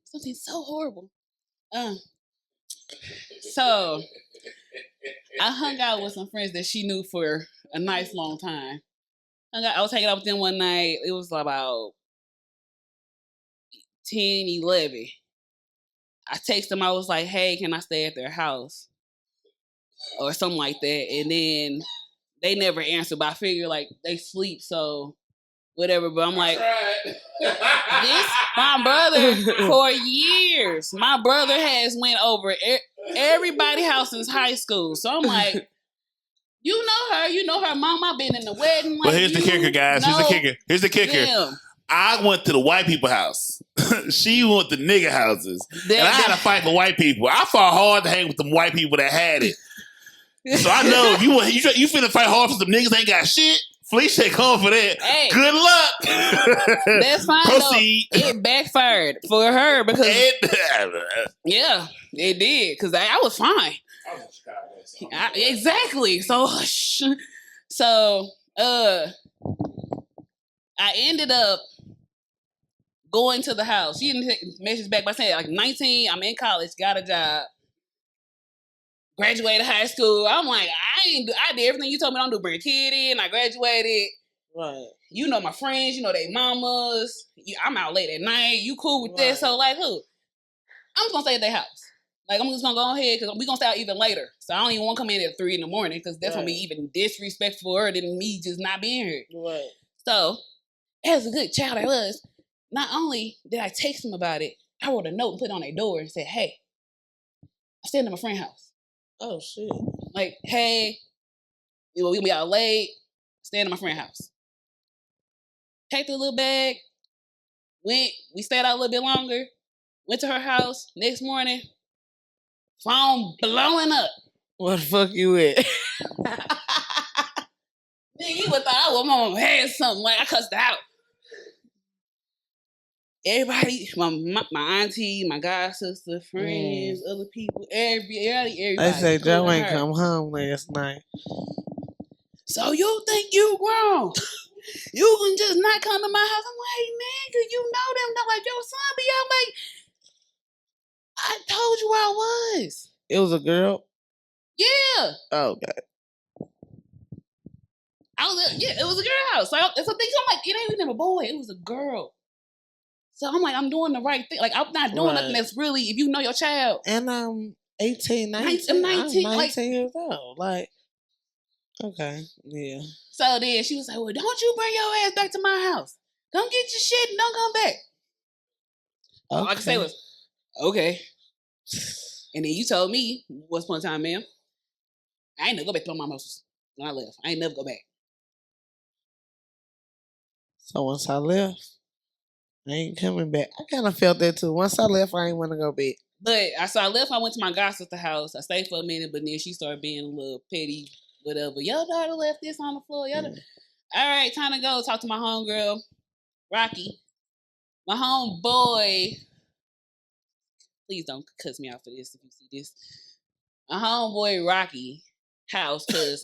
Speaker 1: Something so horrible. So I hung out with some friends that she knew for a nice long time. I was hanging out with them one night. It was about 10, 11. I texted them. I was like, hey, can I stay at their house? Or something like that. And then they never answered. But I figured like they sleep, so whatever. But I'm like, this, my brother, for years, my brother has went over everybody's house since high school. So I'm like, you know her mom. I've been in the wedding. Like,
Speaker 3: but here's the kicker, guys. Here's the kicker. Them. I went to the white people house. She went to nigga houses. And I had to fight for white people. I fought hard to hang with them white people that had it. So I know if you finna fight hard for some niggas that ain't got shit, Felicia ain't calling for that. Hey, good luck.
Speaker 1: That's fine. Proceed. Though. It backfired for her because yeah, it did. Because I was fine. I was in Chicago. Exactly. So I ended up going to the house. She didn't message back by saying like 19. I'm in college, got a job. Graduated high school. I'm like, I did everything you told me don't do. Bring a kid in. I graduated.
Speaker 2: Right.
Speaker 1: You know my friends. You know they mamas. I'm out late at night. You cool with that? So like, who? I'm just gonna stay at their house. Like I'm just gonna go ahead because we gonna stay out even later. So I don't even want to come in at 3 a.m. because that's gonna be even disrespectful for her than me just not being here.
Speaker 2: Right.
Speaker 1: So as a good child I was, not only did I text them about it, I wrote a note and put it on their door and said, "Hey, I'm staying at my friend's house."
Speaker 2: Oh shit!
Speaker 1: Like, hey, we gonna be out late. Staying at my friend's house. Packed a little bag. We stayed out a little bit longer. Went to her house. Next morning, phone blowing up.
Speaker 2: What the fuck you at?
Speaker 1: Nigga, you would thought I was mama had something. Like I cussed her out. Everybody, my auntie, my god sister, friends, other people, everybody.
Speaker 2: They say Joe ain't come home last night.
Speaker 1: So you think you grown? You can just not come to my house? I'm like, hey man, cause you know them. They're like, your son be out like. I told you where I was.
Speaker 2: It was a girl?
Speaker 1: Yeah.
Speaker 2: Oh, okay.
Speaker 1: It was a girl house. So I'm like, it ain't even a boy. It was a girl. So I'm like, I'm doing the right thing. Like, I'm not doing nothing that's really, if you know your child.
Speaker 2: And I'm 18, 19. I'm 19 years old. Like, okay, yeah.
Speaker 1: So then she was like, well, don't you bring your ass back to my house. Come get your shit and don't come back. Okay. All I could say was, okay. And then you told me, once upon a time, ma'am, I ain't never go back to my mom's house when I left. I ain't never go back.
Speaker 2: So once I left, I ain't coming back. I kind of felt that too. Once I left, I ain't want to go back.
Speaker 1: But I left. I went to my god sister's house. I stayed for a minute, but then she started being a little petty whatever. Your daughter left this on the floor. All right, time to go talk to my homegirl, Rocky. My homeboy. Please don't cuss me out for this if you see this. My homeboy Rocky house, because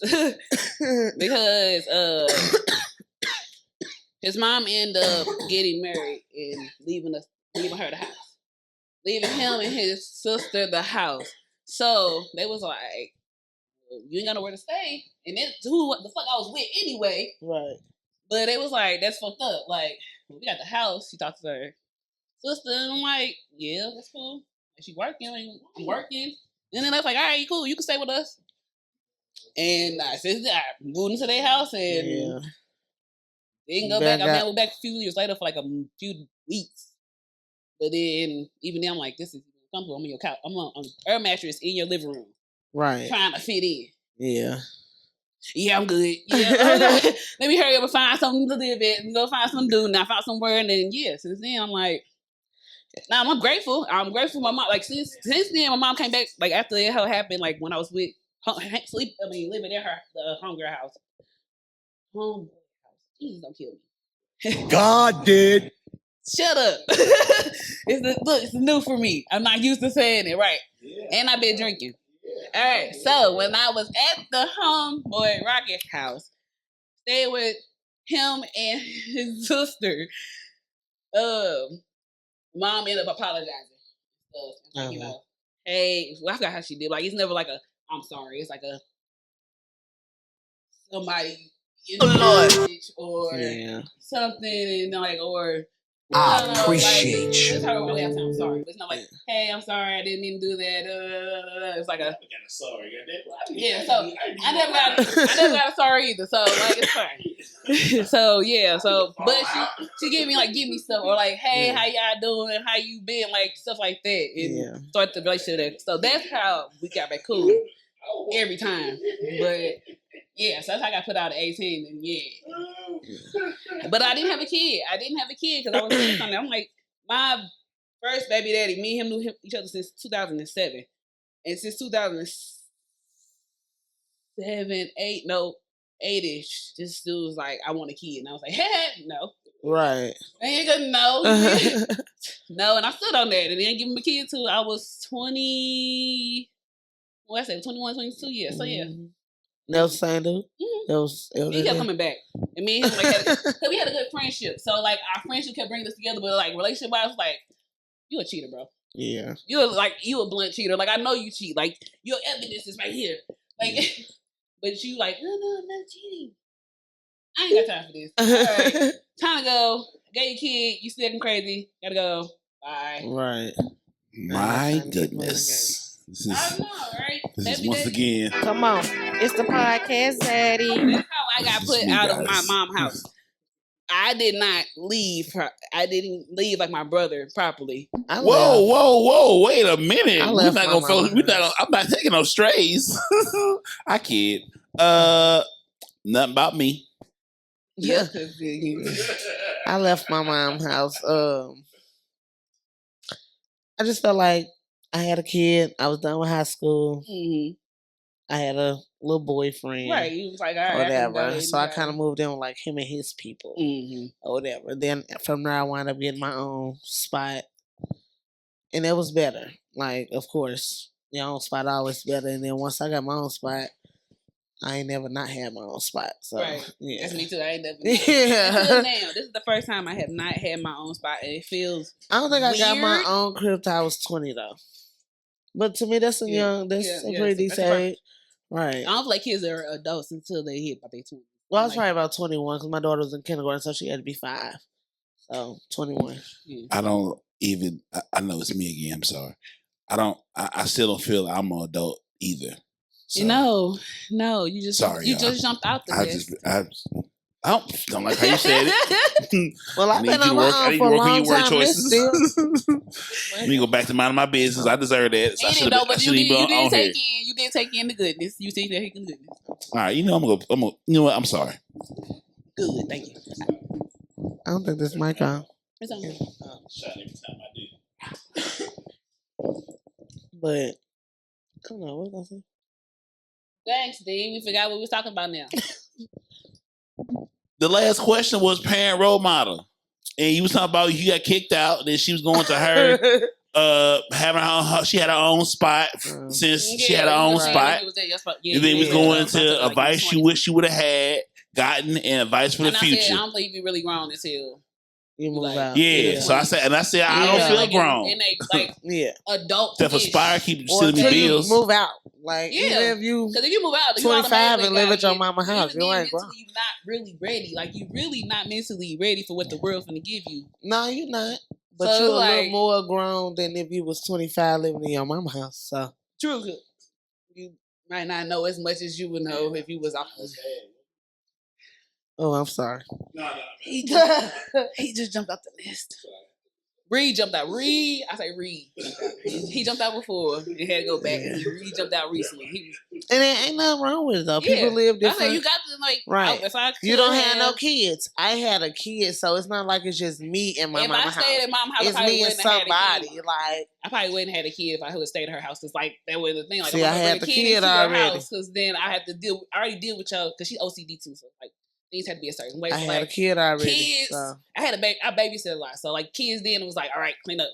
Speaker 1: his mom ended up getting married and leaving her the house, leaving him and his sister the house. So they was like, you ain't got nowhere to stay, and that's who the fuck I was with anyway.
Speaker 2: Right.
Speaker 1: But they was like, that's fucked up. Like, we got the house. She talked to her sister, and I'm like, yeah, that's cool. And she working, I'm working. And then I was like, all right, cool, you can stay with us. And I moved into their house and didn't go back. I went back a few years later for like a few weeks. But then, even then, I'm like, this is comfortable. I'm on your couch. I'm on air mattress in your living room.
Speaker 2: Right.
Speaker 1: Trying to fit in.
Speaker 2: Yeah.
Speaker 1: Yeah, I'm good. Yeah. Let me hurry up and find something to live at and go find something to do. And I found somewhere, and then, since then, I'm like, now I'm grateful. I'm grateful my mom, like, since then, my mom came back, like, after it happened, like, when I was living in the homegirl house. Jesus, don't kill me.
Speaker 4: God did.
Speaker 1: Shut up. It's new for me. I'm not used to saying it, right? Yeah. And I've been drinking. All right, so when I was at the homeboy Rocket house, stayed with him and his sister, mom ended up apologizing. Like, you know, hey, I forgot how she did. Like, it's never like a, I'm sorry. It's like a, somebody in the or something, and like, or
Speaker 4: I appreciate you.
Speaker 1: That's how I I'm sorry. But it's not like, hey, I'm sorry, I didn't mean to do that. It's like a
Speaker 3: sorry.
Speaker 1: Yeah, so I never got a sorry either. So like it's fine. So but she gave me stuff or like, hey, how y'all doing? How you been? Like stuff like that. And start the relationship. So that's how we got back cool every time. But so that's how I got put out at 18 and But I didn't have a kid. Because I was on there. I'm like, my first baby daddy, me and him knew each other since 2007. And since 8-ish, this dude was like, I want a kid. And I was like, hey, no.
Speaker 2: Right.
Speaker 1: I ain't gonna no. No, and I stood on that. And then give him a kid till I was 20. What I said, 21, 22 years. So
Speaker 2: That was the same dude?
Speaker 1: Mm-hmm. He kept coming back. And me and him, we had a good friendship. So, like, our friendship kept bringing us together. But, like, relationship-wise, like, you a cheater, bro.
Speaker 2: Yeah.
Speaker 1: You a blunt cheater. Like, I know you cheat. Like, your evidence is right here. Like, but you like, no, I'm not cheating. I ain't got time for this. All right. Time to go. Got your kid. You still acting crazy. Gotta go. Bye.
Speaker 2: Right.
Speaker 3: My goodness.
Speaker 1: I know, right?
Speaker 3: This is once again.
Speaker 2: Come on. It's the podcast, Daddy.
Speaker 1: That's how I got put out of my mom's house. I did not leave her. I didn't leave like my brother properly.
Speaker 3: Whoa. Wait a minute. I'm not taking no strays. I kid. Nothing about me.
Speaker 1: Yeah.
Speaker 2: I left my mom's house. I just felt like I had a kid. I was done with high school. Mm-hmm. I had a little boyfriend.
Speaker 1: Right. He was like, all right.
Speaker 2: Whatever. So I kind of moved in with like him and his people. Mm-hmm. Or whatever. Then from there, I wound up getting my own spot. And it was better. Like, of course, your own spot always better. And then once I got my own spot, I ain't never not had my own spot. So,
Speaker 1: right.
Speaker 2: Yeah.
Speaker 1: That's me too. I ain't never. Now, this is the first time I have not had my own spot. And it feels
Speaker 2: I don't think
Speaker 1: weird.
Speaker 2: I got my own crib till I was 20, though. But to me, that's a pretty decent age. Right.
Speaker 1: I don't feel like kids are adults until they hit about their 20s.
Speaker 2: Well, I was probably about 21 because my daughter was in kindergarten, so she had to be 5. So 21.
Speaker 3: Yeah. I don't even. I know it's me again. I'm sorry. I still don't feel like I'm an adult either. So.
Speaker 1: No. You just jumped out the nest.
Speaker 3: I don't like how you said it.
Speaker 2: Well, I've been on my own for a long time.
Speaker 3: Let me go back to minding my business. I deserve that. So
Speaker 1: you did take in the goodness. You take that in the goodness.
Speaker 3: All right, I'm gonna. You know what? I'm sorry.
Speaker 1: Good, thank you.
Speaker 2: I don't think this mic on.
Speaker 1: It's on.
Speaker 3: Shut every time I do.
Speaker 2: But I don't know what was I saying.
Speaker 1: Thanks, D. We forgot what we was talking about now.
Speaker 3: The last question was parent role model. And you was talking about you got kicked out, then she was going to her having she had her own spot since she had her own spot. And then we was going into advice you wish you would have had gotten and advice for the future.
Speaker 1: Said, I don't think you really grown until
Speaker 2: you move out.
Speaker 3: Yeah. So I said I don't feel grown.
Speaker 1: And they adult.
Speaker 3: Except for Spire keep sending me bills.
Speaker 2: Move out. Like even if you 25 and live at your mama's house, you ain't grown.
Speaker 1: You're not really ready. Like you really not mentally ready for what the world's gonna give you.
Speaker 2: No, you're not. But you're a little more grown than if you was 25 living in your mama's house. So
Speaker 1: true. You might not know as much as you would know if you was off the head.
Speaker 2: Oh, I'm sorry.
Speaker 3: No.
Speaker 1: He just jumped out the nest. Reed jumped out. Reed. He jumped out before and had to go back. Yeah. He jumped out recently.
Speaker 2: And there ain't nothing wrong with it though. People live different.
Speaker 1: I said you got to
Speaker 2: right. You don't have no kids. I had a kid, so it's not like it's just me and my mama's house. If I stayed at mama's house, it's me and somebody. Like
Speaker 1: I probably wouldn't have had a kid if I would have stayed at her house. Cause like that was the thing. Like
Speaker 2: see, I had the kid already.
Speaker 1: Because then I had to deal. I already deal with y'all because she's OCD too. So like. Things had to be a certain way.
Speaker 2: I had a kid already.
Speaker 1: Kids,
Speaker 2: so.
Speaker 1: I had a baby. I babysit a lot. So like kids, then it was like, all right, clean up.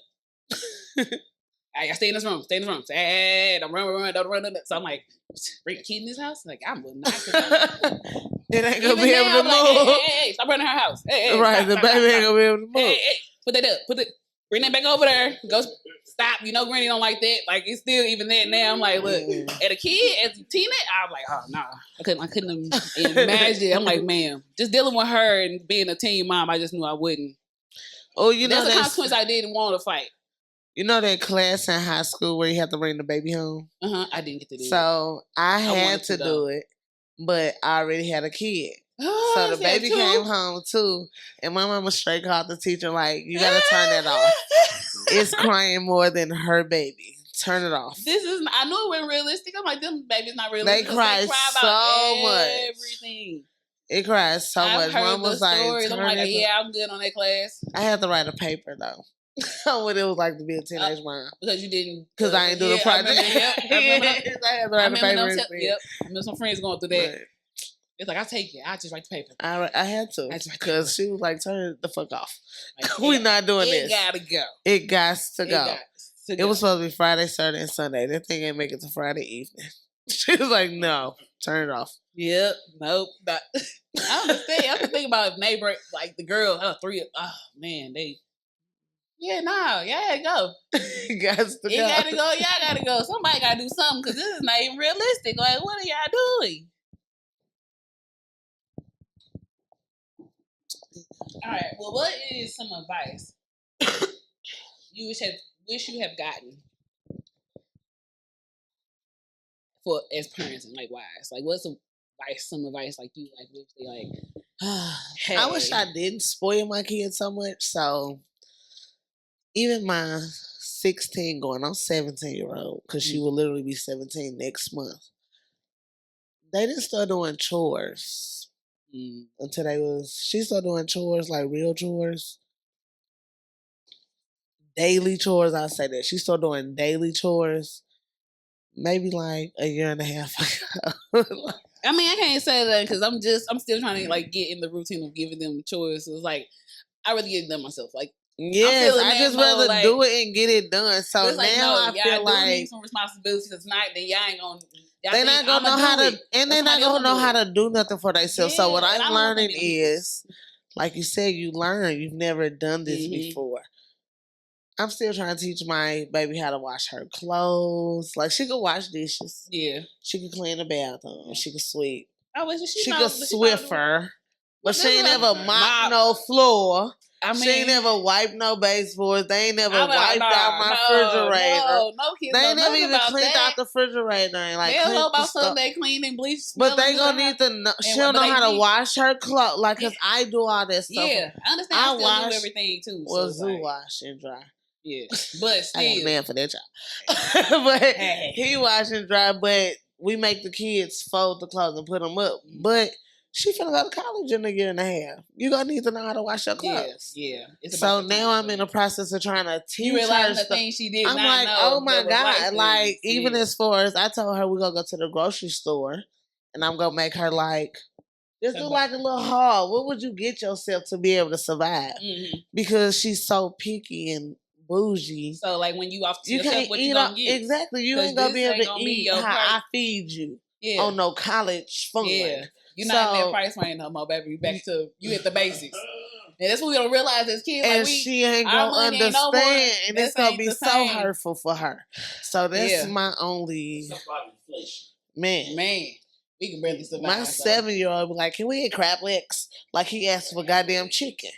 Speaker 1: I stay in this room. Stay in this room. Say, hey, don't run. So I'm like, bring a kid in this house. Like I'm not.
Speaker 2: It ain't gonna be able to move.
Speaker 1: Like, hey, stop running her house. Hey,
Speaker 2: right, the baby ain't gonna be able to move.
Speaker 1: Hey, put that up. Bring that back over there. Go. Stop, Granny don't like that. Like it's still even that now. I'm like, look, at a kid, as a teenager, I'm like, oh no, I couldn't imagine. I'm like, man, just dealing with her and being a teen mom, I just knew I wouldn't.
Speaker 2: Oh,
Speaker 1: that's a consequence I didn't want to fight.
Speaker 2: You know that class in high school where you have to bring the baby home?
Speaker 1: I didn't get to do it.
Speaker 2: So I had to do it, but I already had a kid. So the baby came home too, and my mama straight called the teacher like, "You gotta turn that off. It's crying more than her baby. Turn it off."
Speaker 1: I knew it wasn't realistic. I'm like, them babies not realistic.
Speaker 2: They cry so much.
Speaker 1: Everything.
Speaker 2: It cries so much. Mom was like,
Speaker 1: I'm like, yeah, I'm good on that class.
Speaker 2: I had to write a paper though. What it was like to be a teenage mom.
Speaker 1: Because you didn't.
Speaker 2: Because I didn't do the project.
Speaker 1: I
Speaker 2: had to write a paper.
Speaker 1: Yep. I remember some friends going through that. Right. It's like, I'll take it. I'll just write the paper.
Speaker 2: I had to. Because she was like, turn the fuck off. Like, we're not doing this.
Speaker 1: It gotta go.
Speaker 2: It gots to go. It was supposed to be Friday, Saturday, and Sunday. That thing ain't make it to Friday evening. She was like, no, turn it off.
Speaker 1: Yep. Nope. Not. I understand. I have to think about if neighbor, like the girl, oh man, they. Yeah, no, yeah, go.
Speaker 2: It gots to go.
Speaker 1: It gotta go. Y'all gotta go. Somebody gotta do something because this is not even realistic. Like, what are y'all doing? All right. Well, what is some advice you wish you have gotten for as parents and like wives? Like, what's some advice like you like wish they like? Hey.
Speaker 2: I wish I didn't spoil my kids so much. So even my 16 going on 17-year-old, because she will literally be 17 next month. They didn't start doing chores. Until she started doing chores, like real chores. Daily chores, I'll say that. She started doing daily chores maybe like a year and a half ago.
Speaker 1: I mean, I can't say that because I'm still trying to like get in the routine of giving them chores. So it's like, I really get it done myself. Like,
Speaker 2: yes, I just rather like, do it and get it done. So now
Speaker 1: like, no,
Speaker 2: I feel like
Speaker 1: need some responsibilities tonight. Then y'all ain't gonna.
Speaker 2: They're not gonna know how to, and they're not gonna know how to do nothing for themselves. So what I'm learning is, like you said, you learn. You've never done this before. I'm still trying to teach my baby how to wash her clothes. Like she could wash dishes.
Speaker 1: Yeah.
Speaker 2: She could clean the bathroom. She could sweep.
Speaker 1: She
Speaker 2: could Swiffer. But she ain't never mop no floor. I mean, she ain't never wiped no baseboards. They ain't never wiped out my refrigerator.
Speaker 1: No kids.
Speaker 2: They ain't never even cleaned out the refrigerator. And like,
Speaker 1: they'll know about Sunday cleaning, bleach.
Speaker 2: But they gonna need to know. She don't know how to wash her clothes. Like, cause I do all that stuff.
Speaker 1: Yeah, I understand. I still do everything too.
Speaker 2: Well, zoo wash and dry.
Speaker 1: Yeah, but still,
Speaker 2: I got a man for that job. But he wash and dry. But we make the kids fold the clothes and put them up. But She finna go to college in a year and a half. You gonna need to know how to wash your clothes.
Speaker 1: Yeah.
Speaker 2: So now I'm in the process of trying to teach
Speaker 1: you realize
Speaker 2: her
Speaker 1: the
Speaker 2: stuff.
Speaker 1: things she did.
Speaker 2: I'm like,
Speaker 1: know
Speaker 2: oh my God.
Speaker 1: Like,
Speaker 2: even as far as I told her we're gonna go to the grocery store and I'm gonna make her like just do like a little haul. What would you get yourself to be able to survive? Mm-hmm. Because she's so picky and bougie.
Speaker 1: So like when you off to
Speaker 2: you
Speaker 1: yourself,
Speaker 2: can't
Speaker 1: what
Speaker 2: eat
Speaker 1: you gonna get?
Speaker 2: Exactly. You ain't gonna be able to eat how I feed you on no college fund. Yeah.
Speaker 1: You're not in that price range no more, baby. Back to you at the basics. And that's what we don't realize as kids.
Speaker 2: And
Speaker 1: like
Speaker 2: she ain't gonna understand. And it's gonna be so hurtful for her. So that's my only man.
Speaker 1: We can barely survive.
Speaker 2: My 7-year-old be like, can we eat crab legs? Like he asked for goddamn chicken.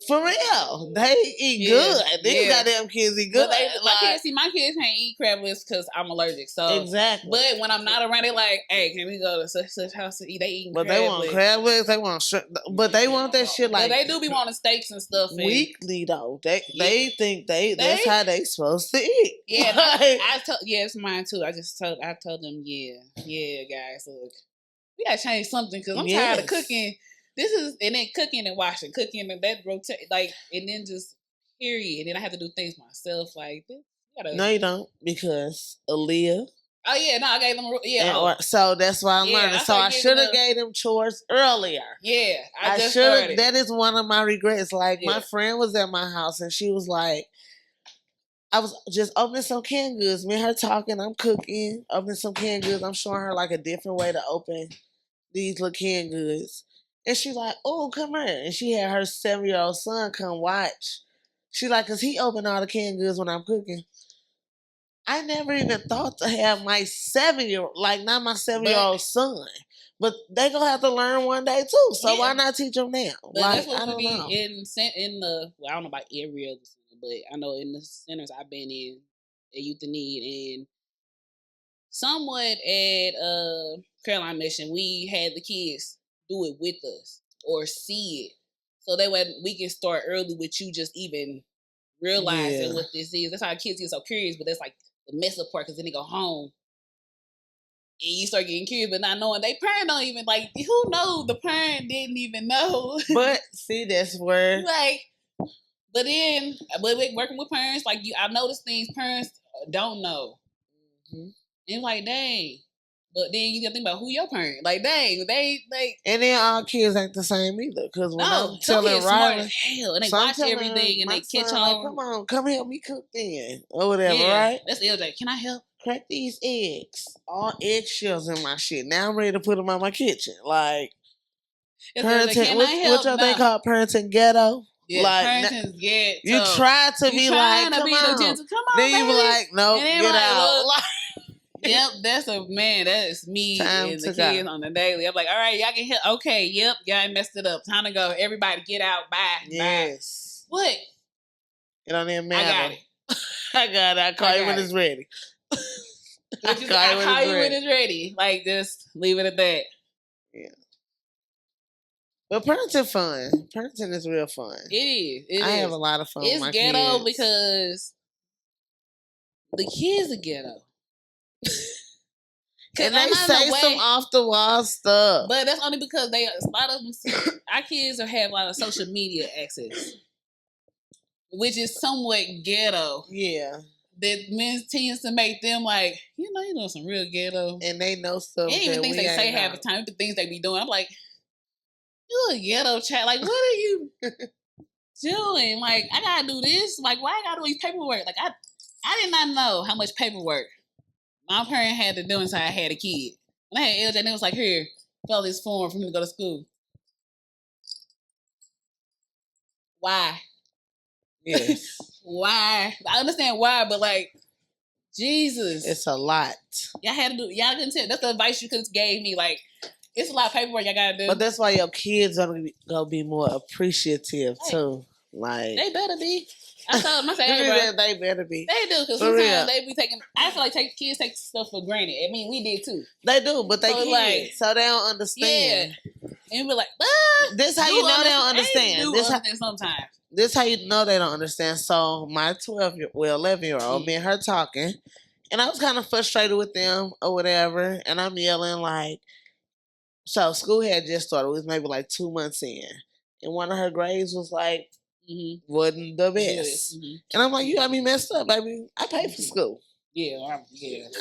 Speaker 2: For real, they eat good. These goddamn kids eat good.
Speaker 1: My kids can't eat crab legs because I'm allergic. So
Speaker 2: exactly.
Speaker 1: But when I'm not around, they like, hey, can we go to such house to eat? They eat.
Speaker 2: But they want crab legs. They want but they want that shit like.
Speaker 1: But they do be wanting steaks and stuff.
Speaker 2: Weekly though, they think that's how they supposed to eat.
Speaker 1: Yeah, I told it's mine too. I told them guys, look, we gotta change something because I'm tired of cooking. And then cooking and washing, cooking and that rotate, like, and then just period. And then I have to do things myself, like this.
Speaker 2: No, you don't, because Aaliyah.
Speaker 1: Oh yeah, no, I gave them.
Speaker 2: So that's why I'm learning. So I should have gave them chores earlier.
Speaker 1: Yeah, I just
Speaker 2: should have. That is one of my regrets. Like my friend was at my house and she was like, I was just opening some canned goods. Me and her talking. I'm cooking, opening some canned goods. I'm showing her like a different way to open these little canned goods. And she's like, oh, come here. And she had her 7-year-old son come watch. She like, because he opened all the canned goods when I'm cooking. I never even thought to have my 7-year-old, like not my 7-year-old son. But they going to have to learn one day too. So why not teach them now?
Speaker 1: But
Speaker 2: like,
Speaker 1: I don't know. I don't know about every other center, but I know in the centers I've been in at Youth in Need and somewhat at Caroline Mission, we had the kids do it with us or see it. So that way we can start early with you just even realizing what this is. That's how kids get so curious, but that's like the mess up part because then they go home and you start getting curious but not knowing they parent don't even like who knows the parent didn't even know.
Speaker 2: But see that's where
Speaker 1: like but working with parents like I noticed things parents don't know. Mm-hmm. And like dang. But then you gotta think about who your parent. Like, dang, they
Speaker 2: and then all kids ain't the same either. Because when I'm
Speaker 1: telling
Speaker 2: Riley,
Speaker 1: smart as hell, and they watch everything and they catch on.
Speaker 2: Like, come help me cook then, or whatever, right?
Speaker 1: That's LJ. Can I help?
Speaker 2: Crack these eggs. All eggshells in my shit. Now I'm ready to put them in my kitchen. Like, parenting. What y'all think called parenting ghetto?
Speaker 1: Yeah, like, parenting ghetto.
Speaker 2: You try to be like, come on. Then you be like, no, get out.
Speaker 1: Yep, that is me and the kids on the daily. I'm like, all right, y'all can help. Okay, yep, y'all messed it up. Time to go. Everybody get out. Bye.
Speaker 2: Yes.
Speaker 1: Bye. What?
Speaker 2: It don't even matter.
Speaker 1: I got it.
Speaker 2: I got it. I call you when it's ready.
Speaker 1: I call you when it's ready. Like, just leave it at that.
Speaker 2: Yeah. But parenting fun. Parenting is real fun.
Speaker 1: It is.
Speaker 2: I have a lot of fun with my kids.
Speaker 1: It's ghetto because the kids are ghetto.
Speaker 2: And they say some off the wall stuff,
Speaker 1: but that's only because a lot of them. Our kids have a lot of social media access, which is somewhat ghetto.
Speaker 2: Yeah,
Speaker 1: that tends to make them like you know some real ghetto,
Speaker 2: and they know stuff.
Speaker 1: And even things they say half the time, the things they be doing. I'm like, you a ghetto chat. Like, what are you doing? Like, I gotta do this. Like, why I gotta do these paperwork? Like, I did not know how much paperwork my parent had to do until I had a kid. When I had LJ, and it was like, here, fill this form for me to go to school. Why?
Speaker 2: Yes.
Speaker 1: Why? I understand why, but like, Jesus.
Speaker 2: It's a lot.
Speaker 1: Y'all couldn't tell. That's the advice you could have gave me. Like, it's a lot of paperwork y'all gotta do.
Speaker 2: But that's why your kids are gonna be more appreciative too. Like,
Speaker 1: they better be. I told them, I said, hey, bro,
Speaker 2: they better be.
Speaker 1: They do, because sometimes they be taking, I feel like kids take stuff for granted. I mean, we did too.
Speaker 2: They do, but they can't. Like, so they don't understand.
Speaker 1: Yeah. And be like,
Speaker 2: this how you know they don't understand.
Speaker 1: Sometimes.
Speaker 2: This how you know they don't understand. So my 11-year-old, me and her talking, And I was kind of frustrated with them or whatever. And I'm yelling like, so school had just started. It was maybe like 2 months in. And one of her grades was like, wasn't the best. And I'm like, you got me messed up, baby. I paid for school.
Speaker 1: Yeah.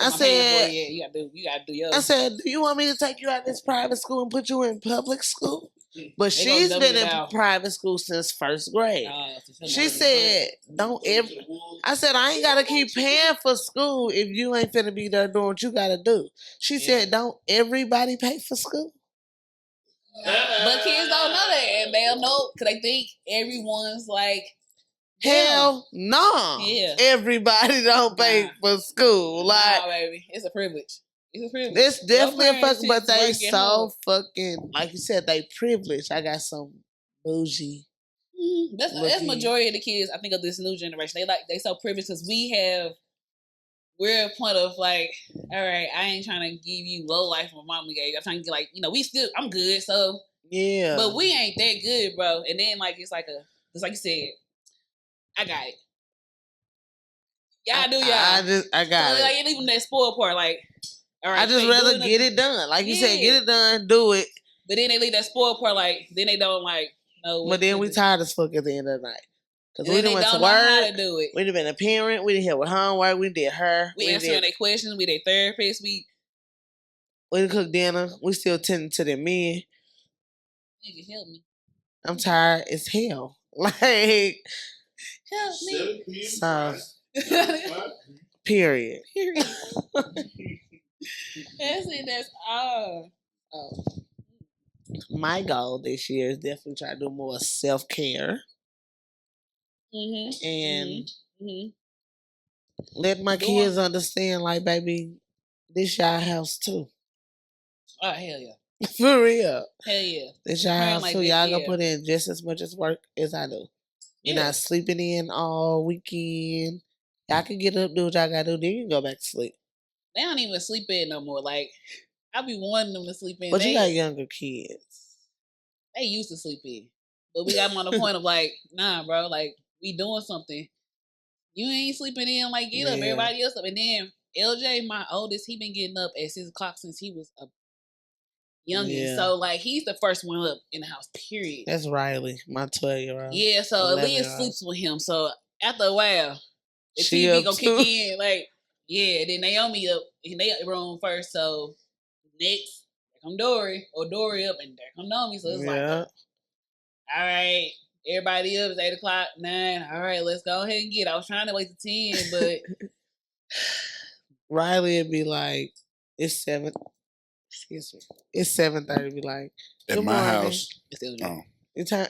Speaker 2: I said,
Speaker 1: you gotta do yours.
Speaker 2: I said, do you want me to take you out of this private school and put you in public school? But she's been in private school since first grade. She said, I said, I ain't gotta keep paying for school if you ain't finna be there doing what you gotta do. She said, don't everybody pay for school?
Speaker 1: But kids don't know that, and they don't know because they think everyone's like,
Speaker 2: hell no. Yeah. Everybody don't pay for school. Like,
Speaker 1: nah, baby, it's a privilege.
Speaker 2: It's definitely a fucking, but they so fucking, like you said, they privileged. I got some bougie.
Speaker 1: That's majority of the kids, I think, of this new generation. They so privileged because we're at a point of like, all right, I ain't trying to give you low life my mama gave. I'm trying to get like, I'm good, so yeah. But we ain't that good, bro. And then like it's like you said, I got it. Y'all do y'all. I got it. Like even that spoiled part, like, all right. I
Speaker 2: just rather get it done. Like you said, get it done, do it.
Speaker 1: But then they leave that spoiled part, like then they don't like know.
Speaker 2: But then we tired as fuck at the end of the night. Because we done went to work. We done been a parent. We done help with homework. We did her.
Speaker 1: We answering their questions. We their therapist. We
Speaker 2: done cook dinner. We still tending to them men.
Speaker 1: Nigga, help me.
Speaker 2: I'm tired as hell. Like,
Speaker 1: help me.
Speaker 2: So, period.
Speaker 1: That's all. Oh.
Speaker 2: My goal this year is definitely try to do more self-care. And let my kids understand, like, baby, this y'all house too.
Speaker 1: Oh, hell yeah.
Speaker 2: For real.
Speaker 1: Hell yeah.
Speaker 2: This y'all house too. Y'all gonna put in just as much as work as I do. You're not sleeping in all weekend. Y'all can get up, do what y'all gotta do, then you can go back to sleep.
Speaker 1: They don't even sleep in no more. Like, I be wanting them to sleep in.
Speaker 2: But you got younger kids.
Speaker 1: They used to sleep in. But we got them on the point of like, nah, bro, like, we doing something. You ain't sleeping in, like, get up. Everybody else up. And then LJ, my oldest, he been getting up at 6 o'clock since he was a youngin'. Yeah. So, like, he's the first one up in the house, period.
Speaker 2: That's Riley, my 12-year-old.
Speaker 1: Yeah, so Aaliyah sleeps with him. So, after a while, the TV gonna kick in. Like, yeah, then Naomi up in their room first. So, next, there come Dory, or Dory up, and there come Naomi. So, it's like, all right. Everybody up, it's 8 o'clock, 9. All right, let's go ahead and get it. I was trying to wait to 10, but
Speaker 2: Riley would be like, it's 7. Excuse me. It's 7:30. Be like,
Speaker 3: at my house.
Speaker 2: It's time.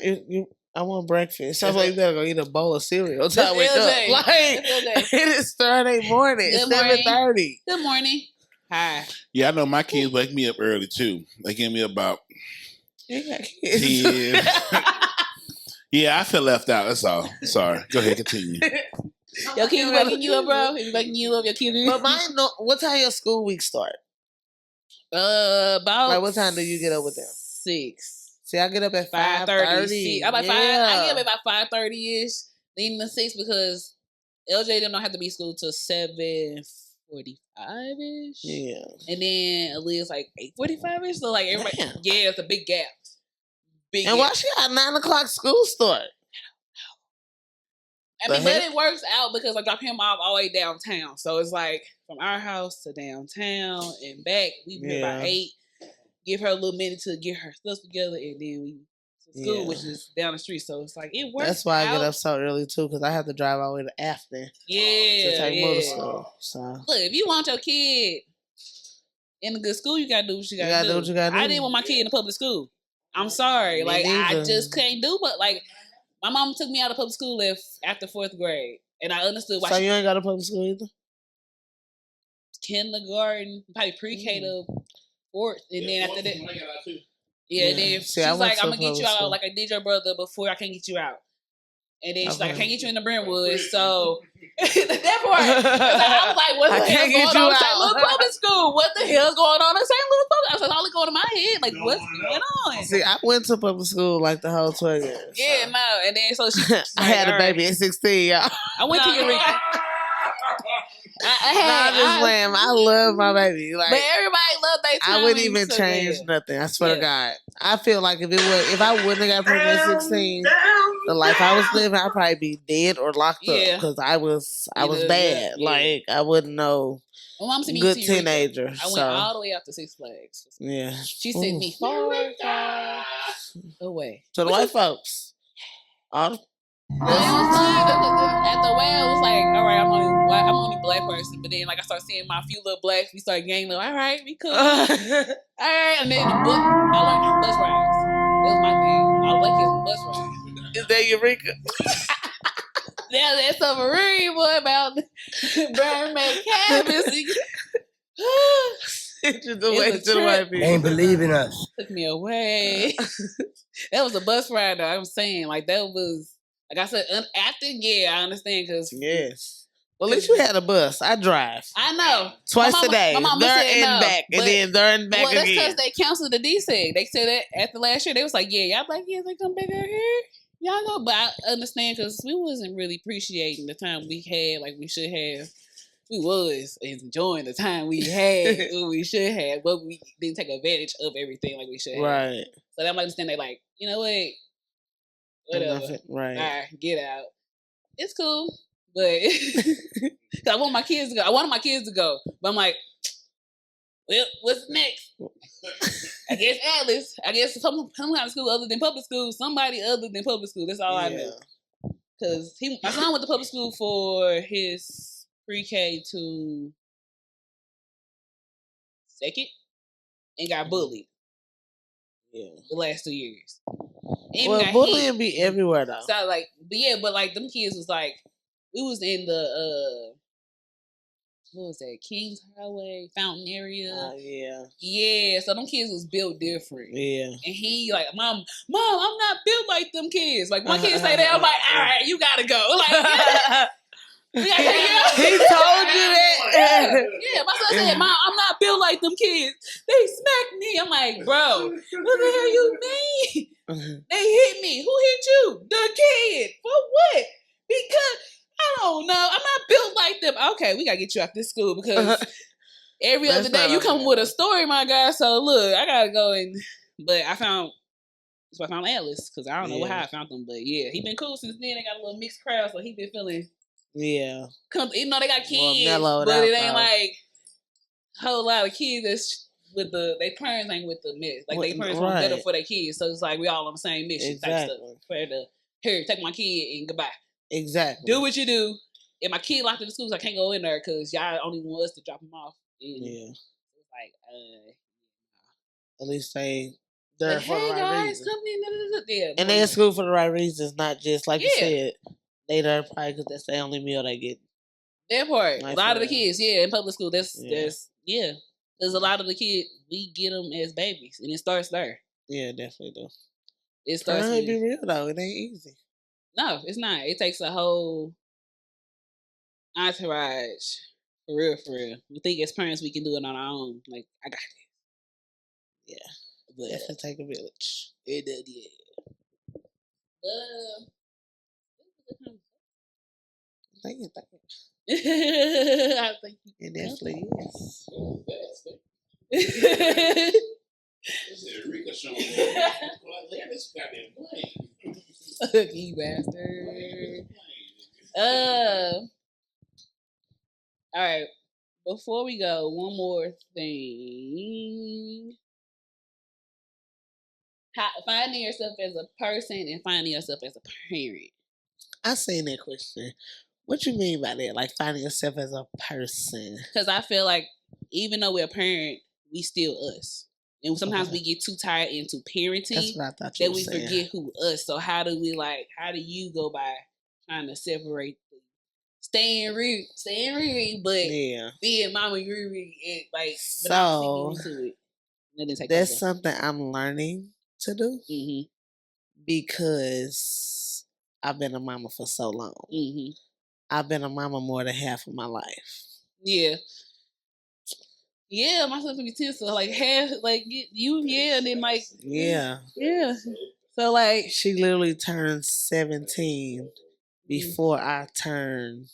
Speaker 2: I want breakfast. Sounds like you better go eat a bowl of cereal. That's how I wake up. Like, it is Saturday morning. It's 7:30.
Speaker 1: Good morning. Hi.
Speaker 3: Yeah, I know my kids wake me up early too. They get me about 10. Yeah, I feel left out. That's all. Sorry. Go ahead, continue.
Speaker 1: Your kids waking you up, bro? He waking you up, your kids?
Speaker 2: But mine, what time your school week start?
Speaker 1: About
Speaker 2: like what time do you get up with them?
Speaker 1: 6.
Speaker 2: See, I get up at 5:30.
Speaker 1: I'm like 5. I get up about 5:30 ish, leaving the 6 because LJ them don't have to be school till 7:45 ish.
Speaker 2: Yeah,
Speaker 1: and then Aaliyah's like 8:45 ish. So like everybody, it's a big gap.
Speaker 2: And why she got 9 o'clock school start?
Speaker 1: I mean, but it works out because I drop him off all the way downtown. So it's like from our house to downtown and back. We be here by 8. Give her a little minute to get her stuff together, and then we to school, which is down the street. So it's like it works.
Speaker 2: That's why I get up so early too, because I have to drive all the way to Afton. To take motor school. So
Speaker 1: look, if you want your kid in a good school, you gotta do what you gotta do.
Speaker 2: What you gotta do.
Speaker 1: I didn't want my kid in a public school. I'm sorry, like I just can't do. But like my mom took me out of public school after 4th grade, and I understood why.
Speaker 2: So you ain't got a public school either.
Speaker 1: Kindergarten, probably pre-K to 4th, and then after that, then she's like, "I'm gonna get you out like I did your brother before. I can't get you out." And then she's like, "I can't get you in the Brentwood." So that part, I was like, "What the hell going on in St. Louis Public School? What the hell's going on in St. Louis Public?" I was like, "All going to my head, like what's going on?"
Speaker 2: See, I went to public school like the whole 12 years.
Speaker 1: Yeah, no, and then so she,
Speaker 2: I had a baby at 16, y'all.
Speaker 1: I went to Eureka.
Speaker 2: I'm just playing. I love my baby. Like,
Speaker 1: but everybody love their time.
Speaker 2: I wouldn't even change nothing. I swear to God. I feel like if I wouldn't have got pregnant at 16, the life I was living, I'd probably be dead or locked up because I was bad.
Speaker 1: Yeah.
Speaker 2: Like, I wouldn't know.
Speaker 1: My mom sent me
Speaker 2: good
Speaker 1: to
Speaker 2: teenager.
Speaker 1: I went all the way out to Six Flags.
Speaker 2: Yeah.
Speaker 1: She sent me far away.
Speaker 2: To the white folks. All the
Speaker 1: But it was fun because after a while, it was like, all right, I'm only black person. But then, like, I started seeing my few little blacks. We started ganging up. All right, we cool. All right, and then I learned bus rides. That was my thing. All black kids on bus rides.
Speaker 2: Is that Eureka?
Speaker 1: That's a marine boy about Brian McCabe.
Speaker 2: Just away to the white people.
Speaker 4: They ain't believing us.
Speaker 1: Took me away. That was a bus ride, though. I was saying, like, that was, like I said, after, I understand, because.
Speaker 2: Yes. Well, at least you had a bus. I drive.
Speaker 1: I know.
Speaker 2: Twice a day.
Speaker 1: My mama
Speaker 2: there
Speaker 1: said
Speaker 2: and
Speaker 1: no,
Speaker 2: back. And then there and back
Speaker 1: again. Well, that's
Speaker 2: again.
Speaker 1: because they canceled the DSEG. They said that after last year, they was like, yeah, y'all black kids, they come back out here. Y'all know, but I understand because we wasn't really appreciating the time we had like we should have. We was enjoying the time we had what we should have, but we didn't take advantage of everything like we should have.
Speaker 2: Right.
Speaker 1: So that might understand they like, you know what? Whatever.
Speaker 2: Right.
Speaker 1: All right, get out. It's cool. But I want my kids to go. I wanted my kids to go. But I'm like, well, what's next? I guess Atlas. I guess some kind of school other than public school. Somebody other than public school. That's all I know. Because my son went to public school for his pre-K to second and got bullied.
Speaker 2: Yeah. The
Speaker 1: last 2 years.
Speaker 2: Well, bullying be everywhere though.
Speaker 1: So like, but like them kids was like, we was in the what was that? Kings Highway, Fountain area.
Speaker 2: Yeah.
Speaker 1: Yeah, so them kids was built different.
Speaker 2: Yeah.
Speaker 1: And he like, Mom, I'm not built like them kids. Like my kids say that, I'm like, all right, you gotta go. Like he told
Speaker 2: you that.
Speaker 1: Yeah, my son said, Mom, I'm not built like them kids. They smacked me. I'm like, bro, what the hell you mean? They hit me. Who hit you? The kid. For what? Because I don't know. I'm not built like them. Okay, we gotta get you out this school because every other day you come with a story, my guy. So look, I gotta go and. But I found Atlas because I don't know how I found them. But yeah, he been cool since then. They got a little mixed crowd, so he been feeling.
Speaker 2: Yeah.
Speaker 1: Even though they got kids, but it ain't like a whole lot of kids that's with they parents ain't with the mess. Like they parents want better for their kids. So it's like we all on the same mission type stuff. Here, take my kid and goodbye.
Speaker 2: Exactly.
Speaker 1: Do what you do. If my kid locked in the schools, I can't go in there because y'all only want us to drop him off. And it's like,
Speaker 2: at least they're for the right reason.
Speaker 1: And
Speaker 2: they in school for the right reasons, not just like you said. They there probably because that's the only meal they get.
Speaker 1: That part. A lot of the kids, in public school, that's There's a lot of the kids, we get them as babies, and it starts there.
Speaker 2: Yeah, definitely do.
Speaker 1: It starts.
Speaker 2: It be real though. It ain't easy.
Speaker 1: No, it's not. It takes a whole entourage. For real, for real. We think as parents we can do it on our own. Like, I got it. Yeah. But
Speaker 2: it has to take a village.
Speaker 1: It did,
Speaker 2: Thank you.
Speaker 1: I think
Speaker 2: it definitely is.
Speaker 1: You bastard. All right. Before we go, one more thing. Finding yourself as a person and finding yourself as a parent.
Speaker 2: I seen that question. What you mean by that? Like finding yourself as a person?
Speaker 1: Because I feel like even though we're a parent, we still us. And sometimes we get too tired into parenting.
Speaker 2: That's what I thought you were saying.
Speaker 1: That we forget who us. So how do you go by trying to separate staying Riri, but being Mama Riri and like
Speaker 2: so that's something I'm learning to do because I've been a mama for so long. I've been a mama more than half of my life.
Speaker 1: Yeah. Yeah, my son can be 10, so like half, like you, and then like yeah. So like
Speaker 2: she literally turned 17 before I turned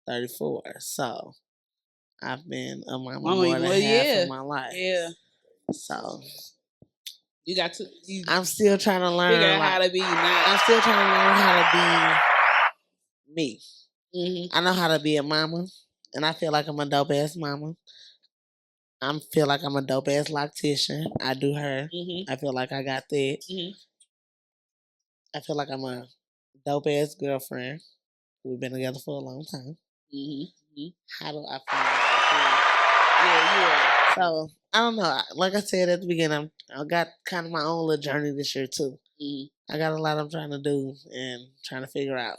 Speaker 2: 34. So I've been a mama more than half of my life.
Speaker 1: Yeah.
Speaker 2: So
Speaker 1: you got to.
Speaker 2: I'm still trying to learn
Speaker 1: figure out how to be.
Speaker 2: I'm still trying to learn how to be me.
Speaker 1: Mm-hmm.
Speaker 2: I know how to be a mama, and I feel like I'm a dope ass mama. I feel like I'm a dope ass loctician. I do her.
Speaker 1: Mm-hmm.
Speaker 2: I feel like I got that.
Speaker 1: Mm-hmm.
Speaker 2: I feel like I'm a dope ass girlfriend. We've been together for a long time.
Speaker 1: Mm-hmm.
Speaker 2: How do I feel?
Speaker 1: Yeah, you are.
Speaker 2: So I don't know. Like I said at the beginning, I got kind of my own little journey this year too.
Speaker 1: Mm-hmm.
Speaker 2: I got a lot I'm trying to do and trying to figure out,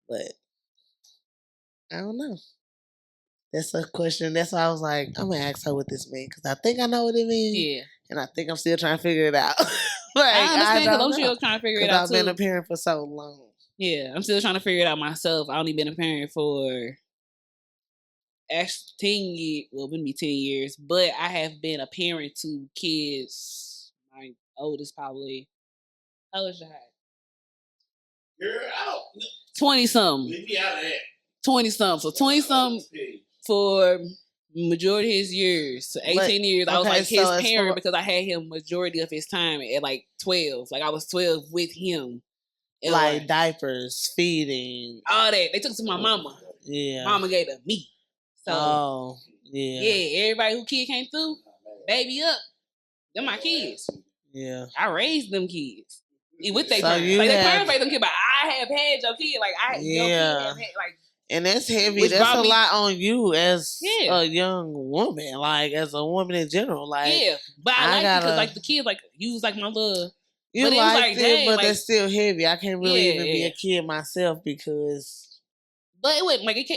Speaker 2: but I don't know. That's a question. That's why I was like, I'm gonna ask her what this means because I think I know what it means.
Speaker 1: Yeah,
Speaker 2: and I think I'm still trying to figure it out.
Speaker 1: I understand because I'm still trying to figure it out
Speaker 2: I've
Speaker 1: too.
Speaker 2: been a parent for so long.
Speaker 1: Yeah, I'm still trying to figure it out myself. I only been a parent for 10 years. Well, it's been 10 years, but I have been a parent to kids. My oldest probably. How old is your height?
Speaker 3: Girl, I don't.
Speaker 1: 20 something.
Speaker 3: Leave me out of that.
Speaker 1: 20 something. So 20 something for majority of his years. So 18 years, I was like his parent because I had him majority of his time at like 12. Like I was 12 with him.
Speaker 2: Like diapers, feeding.
Speaker 1: All that. They took it to my mama.
Speaker 2: Yeah.
Speaker 1: Mama gave it to me. So, yeah, everybody who kid came through, baby up. They're my kids.
Speaker 2: Yeah.
Speaker 1: I raised them kids. With their parents. Like, their parents raised them kids, but I have had your kid. Like, your kid have had, like.
Speaker 2: And that's heavy. That's a lot on you as a young woman. Like, as a woman in general. Like,
Speaker 1: yeah. But I like it because, like, the kids, like, you was like my little.
Speaker 2: You liked it, but that's still heavy. I can't really even be a kid myself because.
Speaker 1: But it wasn't like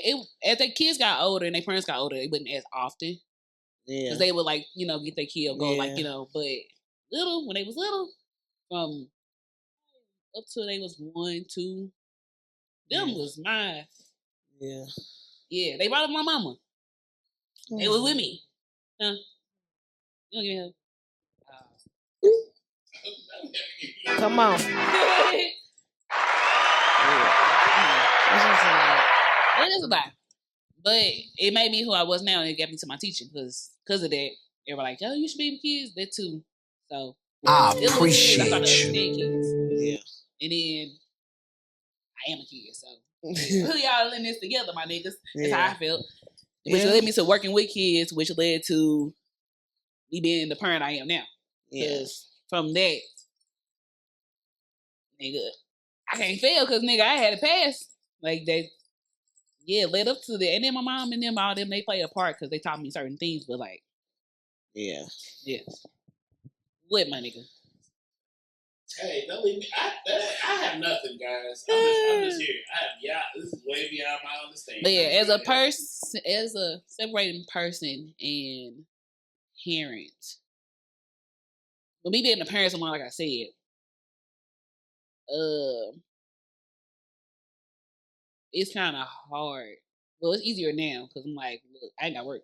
Speaker 1: as their kids got older and their parents got older, it wasn't as often. Yeah. Because they would like, get their kid or go like, but when they was little, from up till they was 1, 2, them was mine.
Speaker 2: Yeah.
Speaker 1: Yeah. They brought up my mama. Mm-hmm. They was with me. Huh? You don't give me a
Speaker 2: Come on.
Speaker 1: It is a lot. But it made me who I was now and it got me to my teaching because of that. They were like, yo, you should be with kids. That too. So
Speaker 4: I appreciate
Speaker 1: I started to
Speaker 4: you.
Speaker 1: understand kids.
Speaker 2: Yeah.
Speaker 1: And then I am a kid, so we all in this together, my niggas. That's how I felt. Which led me to working with kids, which led to me being the parent I am now. Because from that, nigga, I can't fail because nigga, I had to pass. Like they, led up to that. And then my mom and them, all them, they play a part because they taught me certain things. But like, yeah. What, my nigga?
Speaker 3: Hey, don't leave me. I have nothing, guys. I'm just here. This is way beyond my understanding.
Speaker 1: But yeah, as a person, as a separating person and parent, but me being a parent, someone like I said, it's kind of hard. Well, it's easier now because I'm like, look, I ain't got work.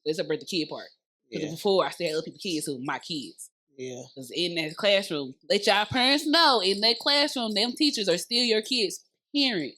Speaker 1: Let's separate the kid part. Because before I still had other people's kids who were my kids. Yeah. Because in that classroom, let y'all parents know, in that classroom, them teachers are still your kids' parent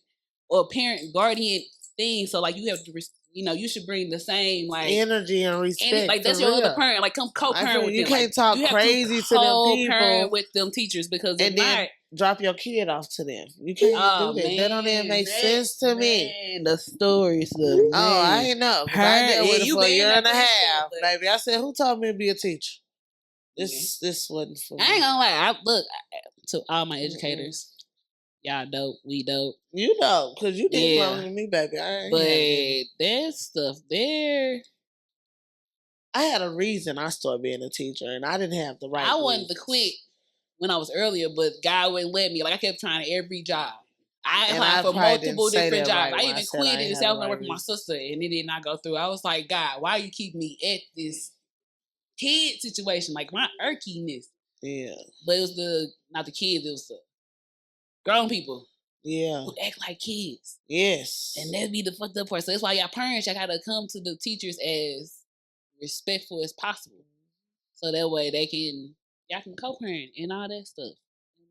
Speaker 1: or parent guardian thing. So like you have to, you should bring the same like
Speaker 2: energy and respect.
Speaker 1: Like that's your other parent. Like come co-parent with them.
Speaker 2: You can't talk crazy to them people.
Speaker 1: Co-parent with them teachers because
Speaker 2: and then drop your kid off to them. You can't do that. That don't even make sense to me.
Speaker 1: The stories.
Speaker 2: I ain't know. I dealt with it for a year and a half, baby. I said, who told me to be a teacher? This wasn't for me.
Speaker 1: I ain't gonna lie. Look to all my educators. Y'all dope. We dope.
Speaker 2: You dope because you did longer than me, baby.
Speaker 1: But that stuff there.
Speaker 2: I had a reason I started being a teacher, and I didn't have the right.
Speaker 1: I wanted to quit when I was earlier, but God wouldn't let me. Like I kept trying every job. I applied for multiple different jobs. I even quit it and said I was gonna work with my sister, and it did not go through. I was like, God, why you keep me at this kid situation? Like my irkiness. Yeah. But it was not the kids, it was the grown people. Yeah. Who act like kids. Yes. And that'd be the fucked up part. So that's why y'all parents, y'all gotta come to the teachers as respectful as possible. So that way y'all can co-parent and all that stuff.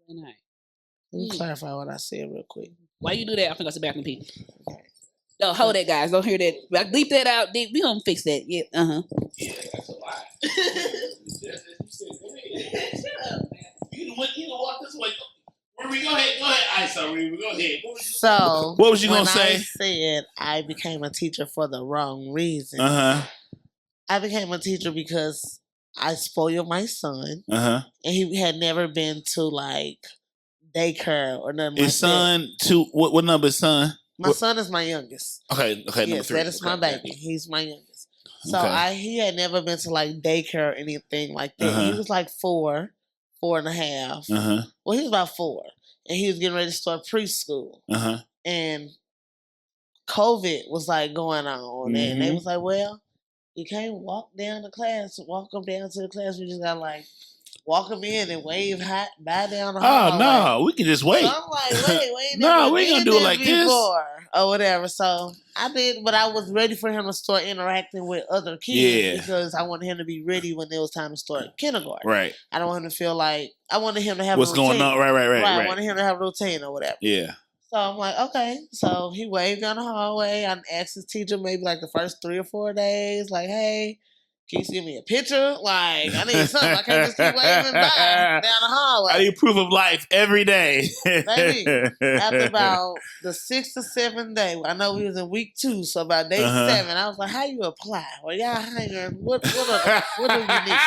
Speaker 2: Let me clarify what I said real quick.
Speaker 1: Why you do that? I'm gonna go to the bathroom, people. Okay. No, hold that, guys. Don't hear that. Like, bleep that out. We gonna fix that. Yeah.
Speaker 3: Yeah, that's a lie. Shut up, man. You walk this way. ReRe, go ahead. I saw ReRe. Go ahead.
Speaker 2: So
Speaker 3: What was you gonna say?
Speaker 2: I said I became a teacher for the wrong reason. I became a teacher because I spoiled my son, and he had never been to like daycare or nothing
Speaker 3: his
Speaker 2: like
Speaker 3: son,
Speaker 2: that.
Speaker 3: what number is son?
Speaker 2: My son is my youngest.
Speaker 3: Okay,
Speaker 2: yes,
Speaker 3: number 3.
Speaker 2: That is my baby. He's my youngest. So he had never been to like daycare or anything like that. He was like 4 and a half. Well, he was about 4, and he was getting ready to start preschool. And COVID was like going on, and they was like, "Well, you can't walk down to class. Walk them down to the class. We just gotta like walk them in and wave hi, bye down the hallway."
Speaker 3: Oh no, we can just wait.
Speaker 2: So I'm like, wait,
Speaker 3: no, we ain't gonna do it like this
Speaker 2: or whatever. So I did, but I was ready for him to start interacting with other kids because I wanted him to be ready when it was time to start kindergarten.
Speaker 3: Right.
Speaker 2: I don't want him to feel like I wanted him to have
Speaker 3: what's
Speaker 2: a routine.
Speaker 3: going on. Right.
Speaker 2: I wanted him to have a routine or whatever.
Speaker 3: Yeah.
Speaker 2: So I'm like, okay. So he waved down the hallway. I asked his teacher maybe like the first 3 or 4 days, like, hey, can you give me a picture? Like, I need something. I can't just keep waving by down the hallway.
Speaker 3: I need proof of life every day.
Speaker 2: Baby, after about the 6th or 7th day, I know we was in week 2, so about day 7, I was like, how you apply? Well, y'all hiring, what do you need?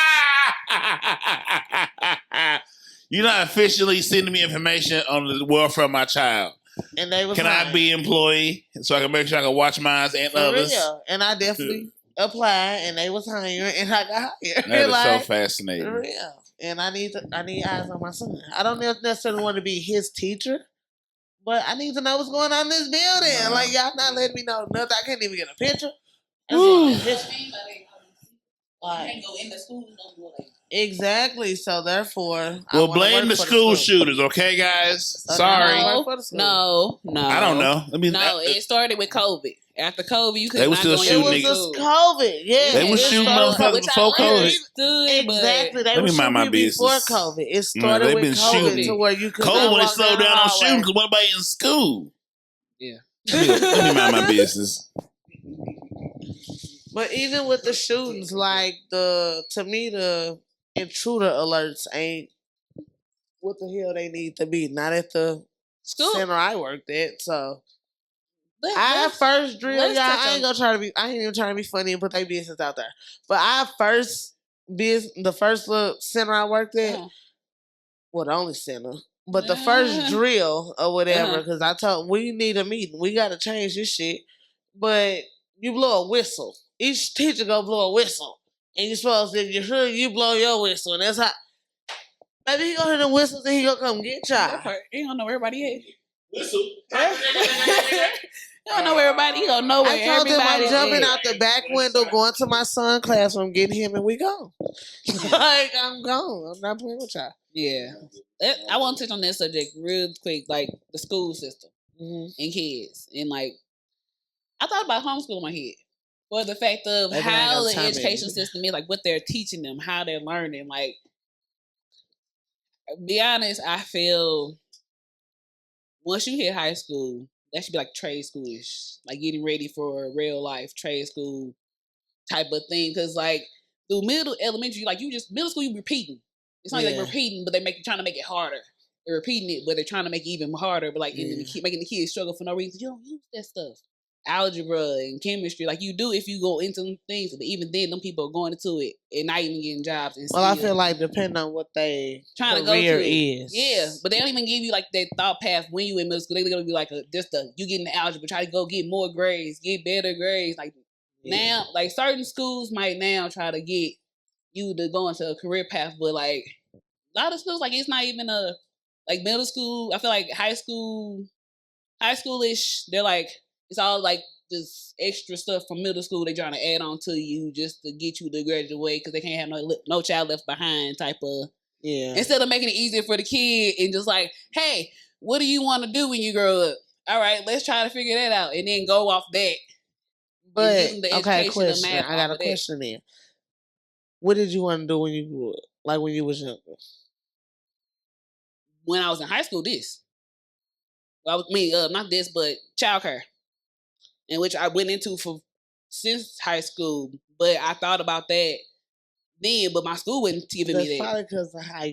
Speaker 3: You're not officially sending me information on the welfare of my child.
Speaker 2: And they was
Speaker 3: Can I be employee so I can make sure I can watch mine and
Speaker 2: for
Speaker 3: others?
Speaker 2: Real. And I definitely applied, and they was hiring, and I got hired.
Speaker 3: That is
Speaker 2: like,
Speaker 3: so fascinating.
Speaker 2: For real. And I need eyes on my son. I don't necessarily want to be his teacher, but I need to know what's going on in this building.
Speaker 3: Wow.
Speaker 2: Like, y'all not letting me know nothing. I can't even get a picture.
Speaker 1: I can't go in the school no more.
Speaker 2: Exactly. So therefore,
Speaker 3: well, blame the school shooters, okay, guys? Sorry.
Speaker 1: No.
Speaker 3: I don't know.
Speaker 1: It started with COVID. After COVID, you could
Speaker 3: not go in.
Speaker 2: It was just COVID. Yeah,
Speaker 3: they were shooting motherfuckers before COVID.
Speaker 2: Exactly. They were shooting before COVID. It started with COVID to where you could
Speaker 3: COVID when they slowed down on shooting because nobody in school.
Speaker 1: Yeah.
Speaker 3: Let me mind my business.
Speaker 2: But even with the shootings, like to me the intruder alerts ain't what the hell they need to be. Not at the center I worked at. So our first drill, y'all. I ain't even trying to be funny and put their business out there. But the first little center I worked at, well, the only center. But the first drill or whatever, because I told them, we need a meeting. We got to change this shit. But you blow a whistle. Each teacher go blow a whistle. And you're supposed to, if you hear you blow your whistle. And that's how, maybe he gonna hear the whistles and he gonna come get y'all.
Speaker 1: He don't know where everybody is.
Speaker 3: Whistle.
Speaker 1: He don't know where everybody. He don't know where everybody is.
Speaker 2: I told him I'm jumping out the back window, going to my son's classroom, getting him, and we go. Like, I'm gone. I'm not playing with y'all.
Speaker 1: Yeah. I want to touch on that subject real quick, like the school system and kids. And like, I thought about homeschool in my head. For the fact of how the education system is, like what they're teaching them, how they're learning. Like, be honest, I feel once you hit high school, that should be like trade schoolish, like getting ready for real life trade school type of thing. Because like through elementary, like middle school, you repeating. It's not like repeating, but trying to make it harder. They're repeating it, but they're trying to make it even harder. But like making the kids struggle for no reason. You don't use that stuff. Algebra and chemistry, like you do if you go into them things, but even then, them people are going into it and not even getting jobs. And
Speaker 2: I feel like depending on what they trying to go to is,
Speaker 1: but they don't even give you like that thought path when you in middle school. They're gonna be like, you getting the algebra, try to go get more grades, get better grades. Like now, like certain schools might now try to get you to go into a career path, but like a lot of schools, like it's not even like middle school. I feel like high schoolish. They're like. It's all like just extra stuff from middle school they trying to add on to you just to get you to graduate because they can't have no child left behind type of. Yeah. Instead of making it easier for the kid and just like, hey, what do you want to do when you grow up? All right, let's try to figure that out and then go off that.
Speaker 2: But okay, question. I got a question there. What did you want to do when you grew up? Like when you was younger?
Speaker 1: When I was in high school, this. Well, not this, but childcare. in which I went into since high school. But I thought about that then, but my school wasn't giving me that.
Speaker 2: That's probably because of how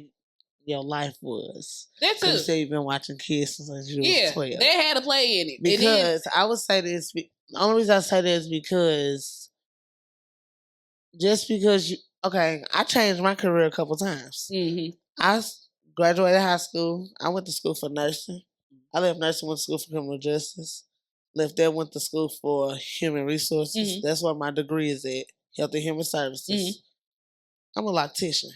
Speaker 2: your life was.
Speaker 1: That too.
Speaker 2: You say you've been watching kids since you was 12.
Speaker 1: They had to play in it.
Speaker 2: Because I would say this, the only reason I say this is because just because I changed my career a couple times. Mm-hmm. I graduated high school. I went to school for nursing. I left nursing, went to school for criminal justice. Left there, went to school for human resources. Mm-hmm. That's what my degree is at, health and human services. Mm-hmm. I'm a loctician.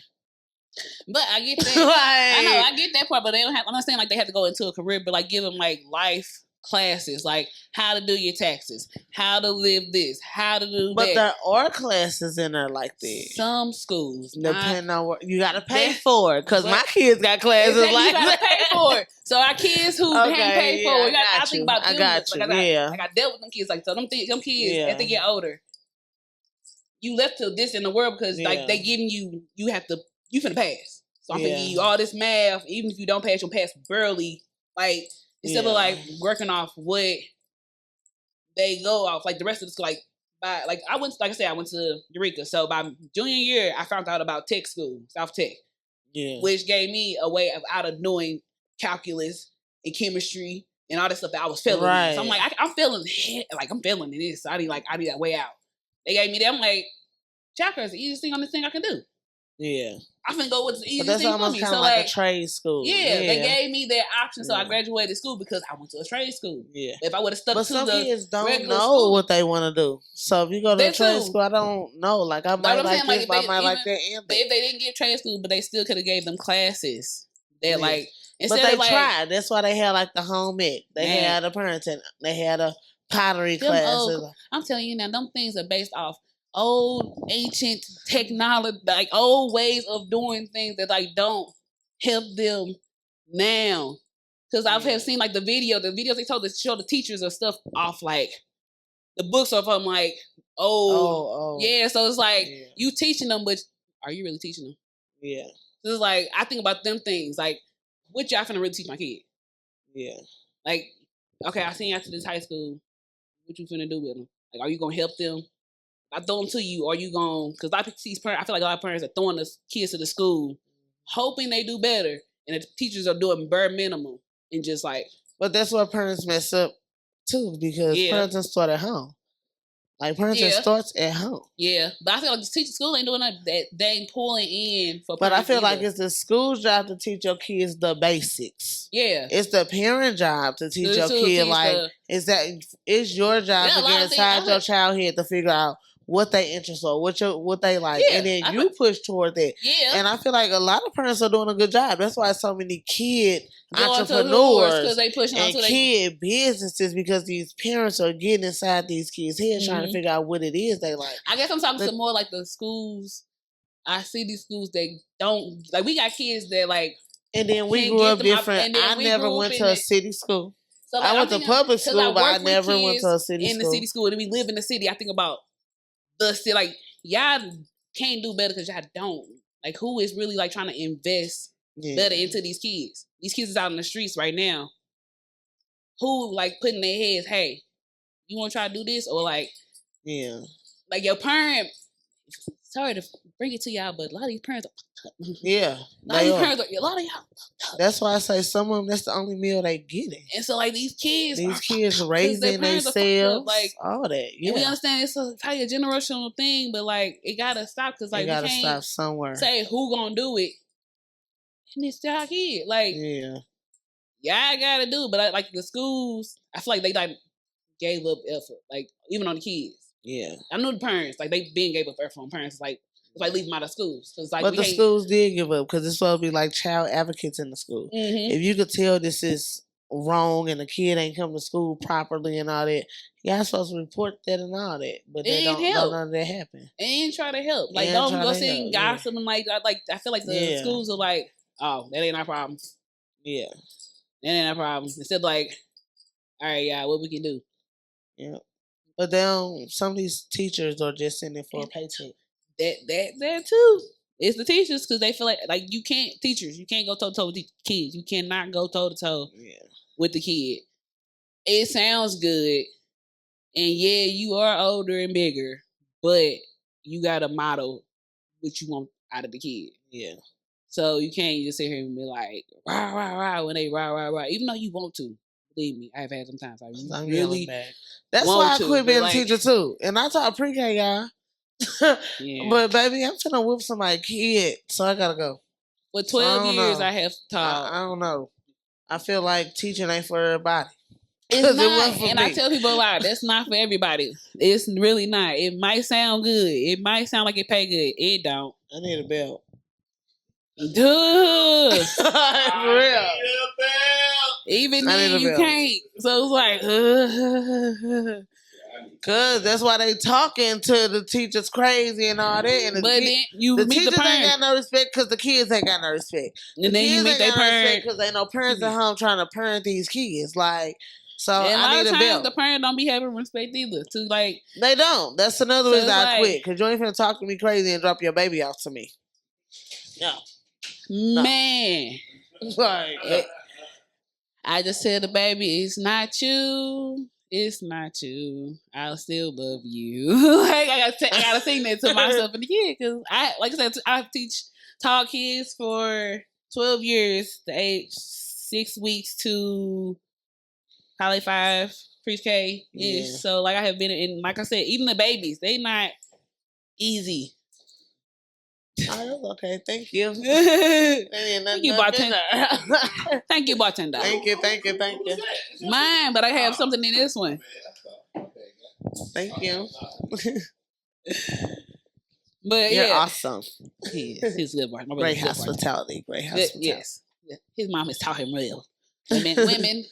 Speaker 1: But I get that. I know, I get that part, but they don't have, I'm not saying like they have to go into a career, but like give them like life classes, like how to do your taxes, how to live this, how to do
Speaker 2: but
Speaker 1: that.
Speaker 2: But there are classes in there like that.
Speaker 1: Some schools.
Speaker 2: Depending on what, you got to pay for it, because my kids got classes like that.
Speaker 1: You got to pay for it. So our kids who haven't paid for it, I think about them. Like I dealt with them kids, like, so them kids, as they get older, you left to this in the world because like they giving you finna pass. So I'm finna give you all this math, even if you don't pass, you'll pass barely. Like, instead of like working off what they go off, like the rest of the school, I went to Eureka. So by junior year, I found out about tech school, South Tech, which gave me a way out of knowing calculus and chemistry and all this stuff that I was failing. Right. So I'm like, I'm failing in this. So I need that way out. They gave me that. I'm like, chakra is the easiest thing on this thing I can do. Yeah. I'm finna go with the easiest thing for me.
Speaker 2: So like a trade school.
Speaker 1: Yeah, they gave me that option, so I graduated school because I went to a trade school. Yeah. If I would have stuck to the
Speaker 2: some kids don't know what they want to do. So if you go to a trade school, I don't know. Like I might like this, but I might like that.
Speaker 1: But if they didn't get trade school, but they still could have gave them classes. They're like,
Speaker 2: but they tried. That's why they had like the home ec. They had a parenting. They had a pottery class.
Speaker 1: I'm telling you now, them things are based off old ancient technology, like old ways of doing things that like don't help them now. Because I've seen like the videos they told to show the teachers or stuff off like the books of them like so it's like you teaching them, but are you really teaching them? Yeah. So it's like I think about them things like what y'all finna really teach my kid? Yeah. Like, okay, I seen you after this high school. What you finna do with them? Like, are you gonna help them? I throw them to you, or you going? Because I feel like a lot of parents are throwing the kids to the school, hoping they do better, and the teachers are doing bare minimum and just like.
Speaker 2: But that's where parents mess up too, because parenting start at home. Like parenting starts at home.
Speaker 1: Yeah, but I feel like the school ain't doing that. They ain't pulling in for.
Speaker 2: But I feel like it's the school's job to teach your kids the basics. Yeah, it's the parent job to teach your kid. Like, it's your job to get inside your child head to figure out what they interest or what they like, and then you push toward that. Yeah, and I feel like a lot of parents are doing a good job. That's why so many kid entrepreneurs
Speaker 1: they
Speaker 2: and kid businesses, because these parents are getting inside these kids' heads trying to figure out what it is they like.
Speaker 1: I guess I'm talking to more like the schools. I see these schools that don't like. We got kids that like.
Speaker 2: And then we grew up different. I never went to a city school. So I went to public school, but I never went to a city school.
Speaker 1: In the city school, and we live in the city. I think about the city, like y'all can't do better because y'all don't. Like, who is really like trying to invest better into these kids? These kids is out in the streets right now. Who like putting their heads, hey, you want to try to do this? Or like, like your parent, sorry to bring it to y'all, but a lot of these parents
Speaker 2: a lot of y'all. That's why I say some of them, that's the only meal they getting.
Speaker 1: And so like these kids
Speaker 2: raising themselves, like all that. Yeah,
Speaker 1: and we understand it's probably a generational thing, but like it gotta stop, because like we gotta stop
Speaker 2: somewhere.
Speaker 1: Say who gonna do it, and it's y'all kid. Like y'all gotta do it. But like the schools, I feel like they like gave up effort, like even on the kids. Yeah, I know the parents, like they been gave up effort on parents, like. It's like leave them out of schools. Like,
Speaker 2: but the schools did give up, because it's supposed to be like child advocates in the school. Mm-hmm. If you could tell this is wrong and the kid ain't come to school properly and all that, y'all supposed to report that and all that. But they don't let none of that happen.
Speaker 1: They ain't try to help. Like, don't go sitting gossip and like I feel like the schools are like, oh, that ain't our problem. Yeah. That ain't our problem. Instead of like, all right, what we can do.
Speaker 2: Yeah. But then some of these teachers are just sitting there for a paycheck.
Speaker 1: That too. It's the teachers, because they feel like you can't, teachers, you can't go toe to toe with the kids. You cannot go toe to toe with the kid. It sounds good, And yeah, you are older and bigger, but you got to model what you want out of the kid.
Speaker 2: Yeah.
Speaker 1: So you can't just sit here and be like, rah, rah, rah, when they rah, rah, rah. Even though you want to. Believe me, I've had some times I really
Speaker 2: That's why I quit being a teacher too. And I taught pre-K, y'all. Yeah. But baby, I'm trying to whip somebody's kid, so I gotta go.
Speaker 1: For 12 years, I have taught.
Speaker 2: I don't know. I feel like teaching ain't for everybody.
Speaker 1: It's not, and I tell people a lot, that's not for everybody. It's really not. It might sound good. It might sound like it pay good. It don't.
Speaker 2: I need a belt.
Speaker 1: Duh.
Speaker 2: For real.
Speaker 1: Even then, you can't. So it's like,
Speaker 2: cause that's why they talking to the teachers crazy and all that. And
Speaker 1: but then you
Speaker 2: the
Speaker 1: meet
Speaker 2: teachers
Speaker 1: the
Speaker 2: ain't got no respect because the kids ain't got no respect.
Speaker 1: And then you meet their parents
Speaker 2: because ain't no parents at home trying to parent these kids. Like, so
Speaker 1: and
Speaker 2: I need a belt.
Speaker 1: The parent don't be having respect either. To like,
Speaker 2: they don't. That's another reason I quit. Cause you ain't finna talk to me crazy and drop your baby off to me. No.
Speaker 1: Man. Like, I just tell the baby, it's not you. It's not you. I'll still love you. Like, I gotta sing that to myself and the kid because like I said, I taught kids for 12 years, the age 6 weeks to probably 5 pre-K. Yeah. So like I have been in, like I said, even the babies, they not easy.
Speaker 2: Oh, okay, thank you.
Speaker 1: Thank you, bartender. Thank you, bartender.
Speaker 2: Thank you.
Speaker 1: Mine, but I have something in this one.
Speaker 2: Thank you.
Speaker 1: But
Speaker 2: you're awesome.
Speaker 1: He's good, boy.
Speaker 2: Great hospitality.
Speaker 1: Yes. His mom has taught him well. Women,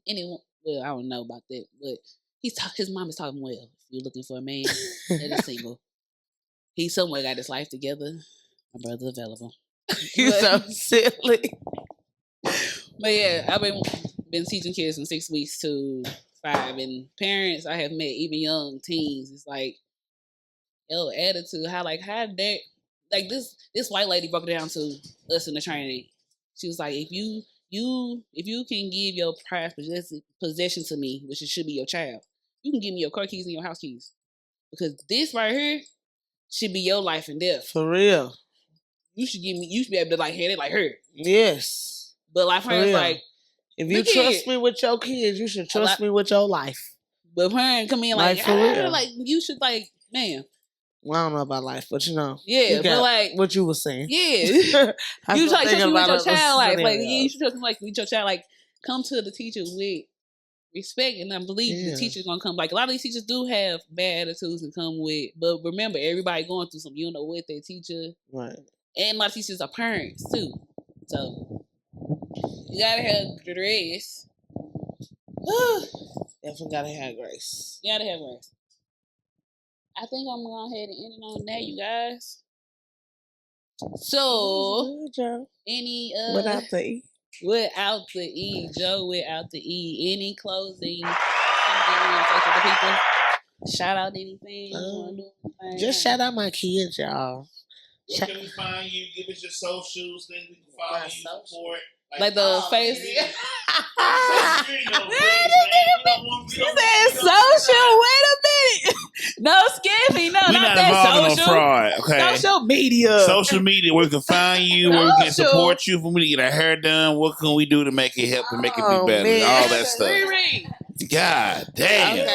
Speaker 1: anyone. Well, I don't know about that, but his mom has taught him well. If you're looking for a man that is single, he somewhere got his life together. My brother's available.
Speaker 2: You're so silly.
Speaker 1: But yeah, I've been teaching kids from 6 weeks to 5, and parents I have met, even young teens. It's like, attitude. How dare this white lady broke it down to us in the training. She was like, if you can give your prized possession to me, which it should be your child, you can give me your car keys and your house keys, because this right here should be your life and death.
Speaker 2: For real.
Speaker 1: You should be able to like hand it like her.
Speaker 2: Yes.
Speaker 1: But like parents like,
Speaker 2: if you trust me with your kids, you should trust me with your life.
Speaker 1: But parents come in like for real. Like you should like, man.
Speaker 2: Well, I don't know about life, but you know.
Speaker 1: Yeah, but like
Speaker 2: what you were saying.
Speaker 1: Yeah. You trust me with your child life. Like you should trust me like with your child. Like come to the teacher with respect, and I believe the teacher's gonna come. Like a lot of these teachers do have bad attitudes and come with, but remember, everybody going through something. You don't know what their teacher,
Speaker 2: right?
Speaker 1: And a lot of teachers are parents too, so you gotta have grace.
Speaker 2: Definitely gotta have grace.
Speaker 1: You gotta have grace. I think I'm gonna go ahead and end it on that, you guys. So, any
Speaker 2: without the E.
Speaker 1: Without the E, Joe, without the E. Any closing something you want to say to the people? Shout out anything?
Speaker 2: Just shout out my kids, y'all.
Speaker 3: Where can we find you? Give us your socials, things we can follow you, support.
Speaker 1: Like the face.
Speaker 2: She
Speaker 1: said social. Wait a minute. No skipping. No, not that social.
Speaker 3: No fraud. Okay.
Speaker 1: Social media.
Speaker 3: Social media. Where we can find you. Where we can support you. If we need to get our hair done, what can we do to make it help and make it be better? Man. All that stuff. God damn.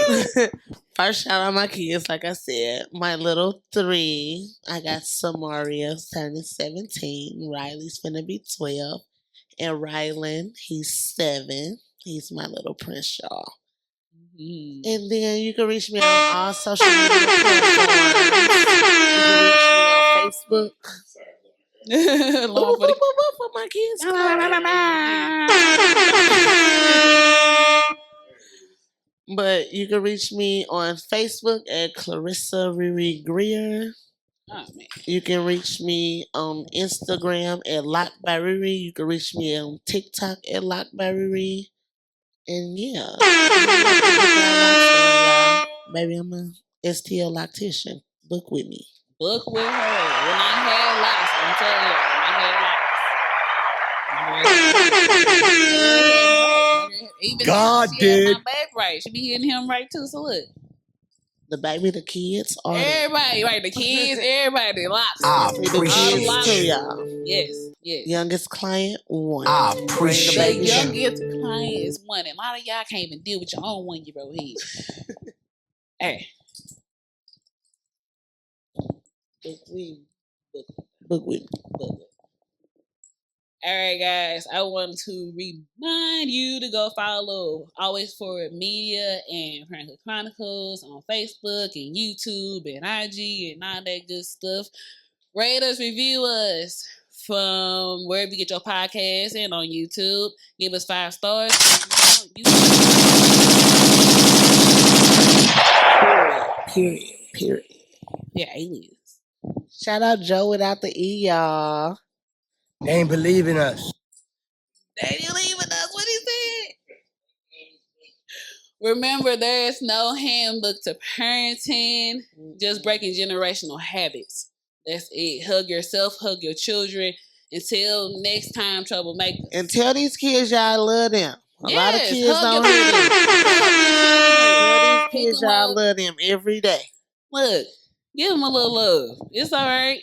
Speaker 2: Okay. First shout out my kids, like I said. My little 3. I got Samaria's turning 17. Riley's finna be 12. And Rylan, he's 7. He's my little prince, y'all. Mm-hmm. And then you can reach me on all social media platforms. You can reach me on Facebook. For my kids. But you can reach me on Facebook at Clarissa ReRe Greer. Oh, man. You can reach me on Instagram at Locd By ReRe. You can reach me on TikTok at Locd By ReRe. And yeah. Maybe I'm a STL loctician. Book with me.
Speaker 1: Book with her. When I had locks, I'm telling you, when I had locks. Even
Speaker 4: God
Speaker 1: she
Speaker 4: did.
Speaker 1: had my back right. She be hitting him right too. So look.
Speaker 2: The baby, the kids, all that.
Speaker 1: Everybody, right? The kids, everybody, locks.
Speaker 4: I
Speaker 2: The
Speaker 4: appreciate
Speaker 2: kids too,
Speaker 4: you.
Speaker 2: y'all.
Speaker 1: Yes, yes.
Speaker 2: Youngest client, 1.
Speaker 4: I
Speaker 2: Bring the
Speaker 4: appreciate
Speaker 1: The
Speaker 2: baby
Speaker 4: you.
Speaker 2: down.
Speaker 1: youngest client is 1. And a lot of y'all can't even deal with your own 1-year-old head. Hey.
Speaker 2: Bookweed.
Speaker 1: All right, guys. I want to remind you to go follow Always Forward Media and Parenthood Chronicles on Facebook and YouTube and IG and all that good stuff. Rate us, review us from wherever you get your podcasts and on YouTube. Give us 5 stars.
Speaker 2: Period.
Speaker 1: Yeah, aliens.
Speaker 2: Shout out Joe without the E, y'all.
Speaker 4: They ain't believing us.
Speaker 1: They ain't leaving us. What he said? Remember, there is no handbook to parenting. Just breaking generational habits. That's it. Hug yourself, hug your children. Until next time, troublemakers.
Speaker 2: And tell these kids y'all love them. A lot of kids
Speaker 1: hug
Speaker 2: don't
Speaker 1: your
Speaker 2: hear
Speaker 1: children.
Speaker 2: them.
Speaker 1: Hug your children.
Speaker 2: Tell these
Speaker 1: Pick
Speaker 2: kids
Speaker 1: 'em
Speaker 2: y'all
Speaker 1: up.
Speaker 2: love them every day.
Speaker 1: Look, give them a little love. It's all right.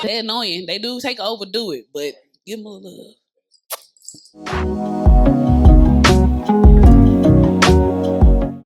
Speaker 1: They're annoying. They do overdo it, but give them a little love.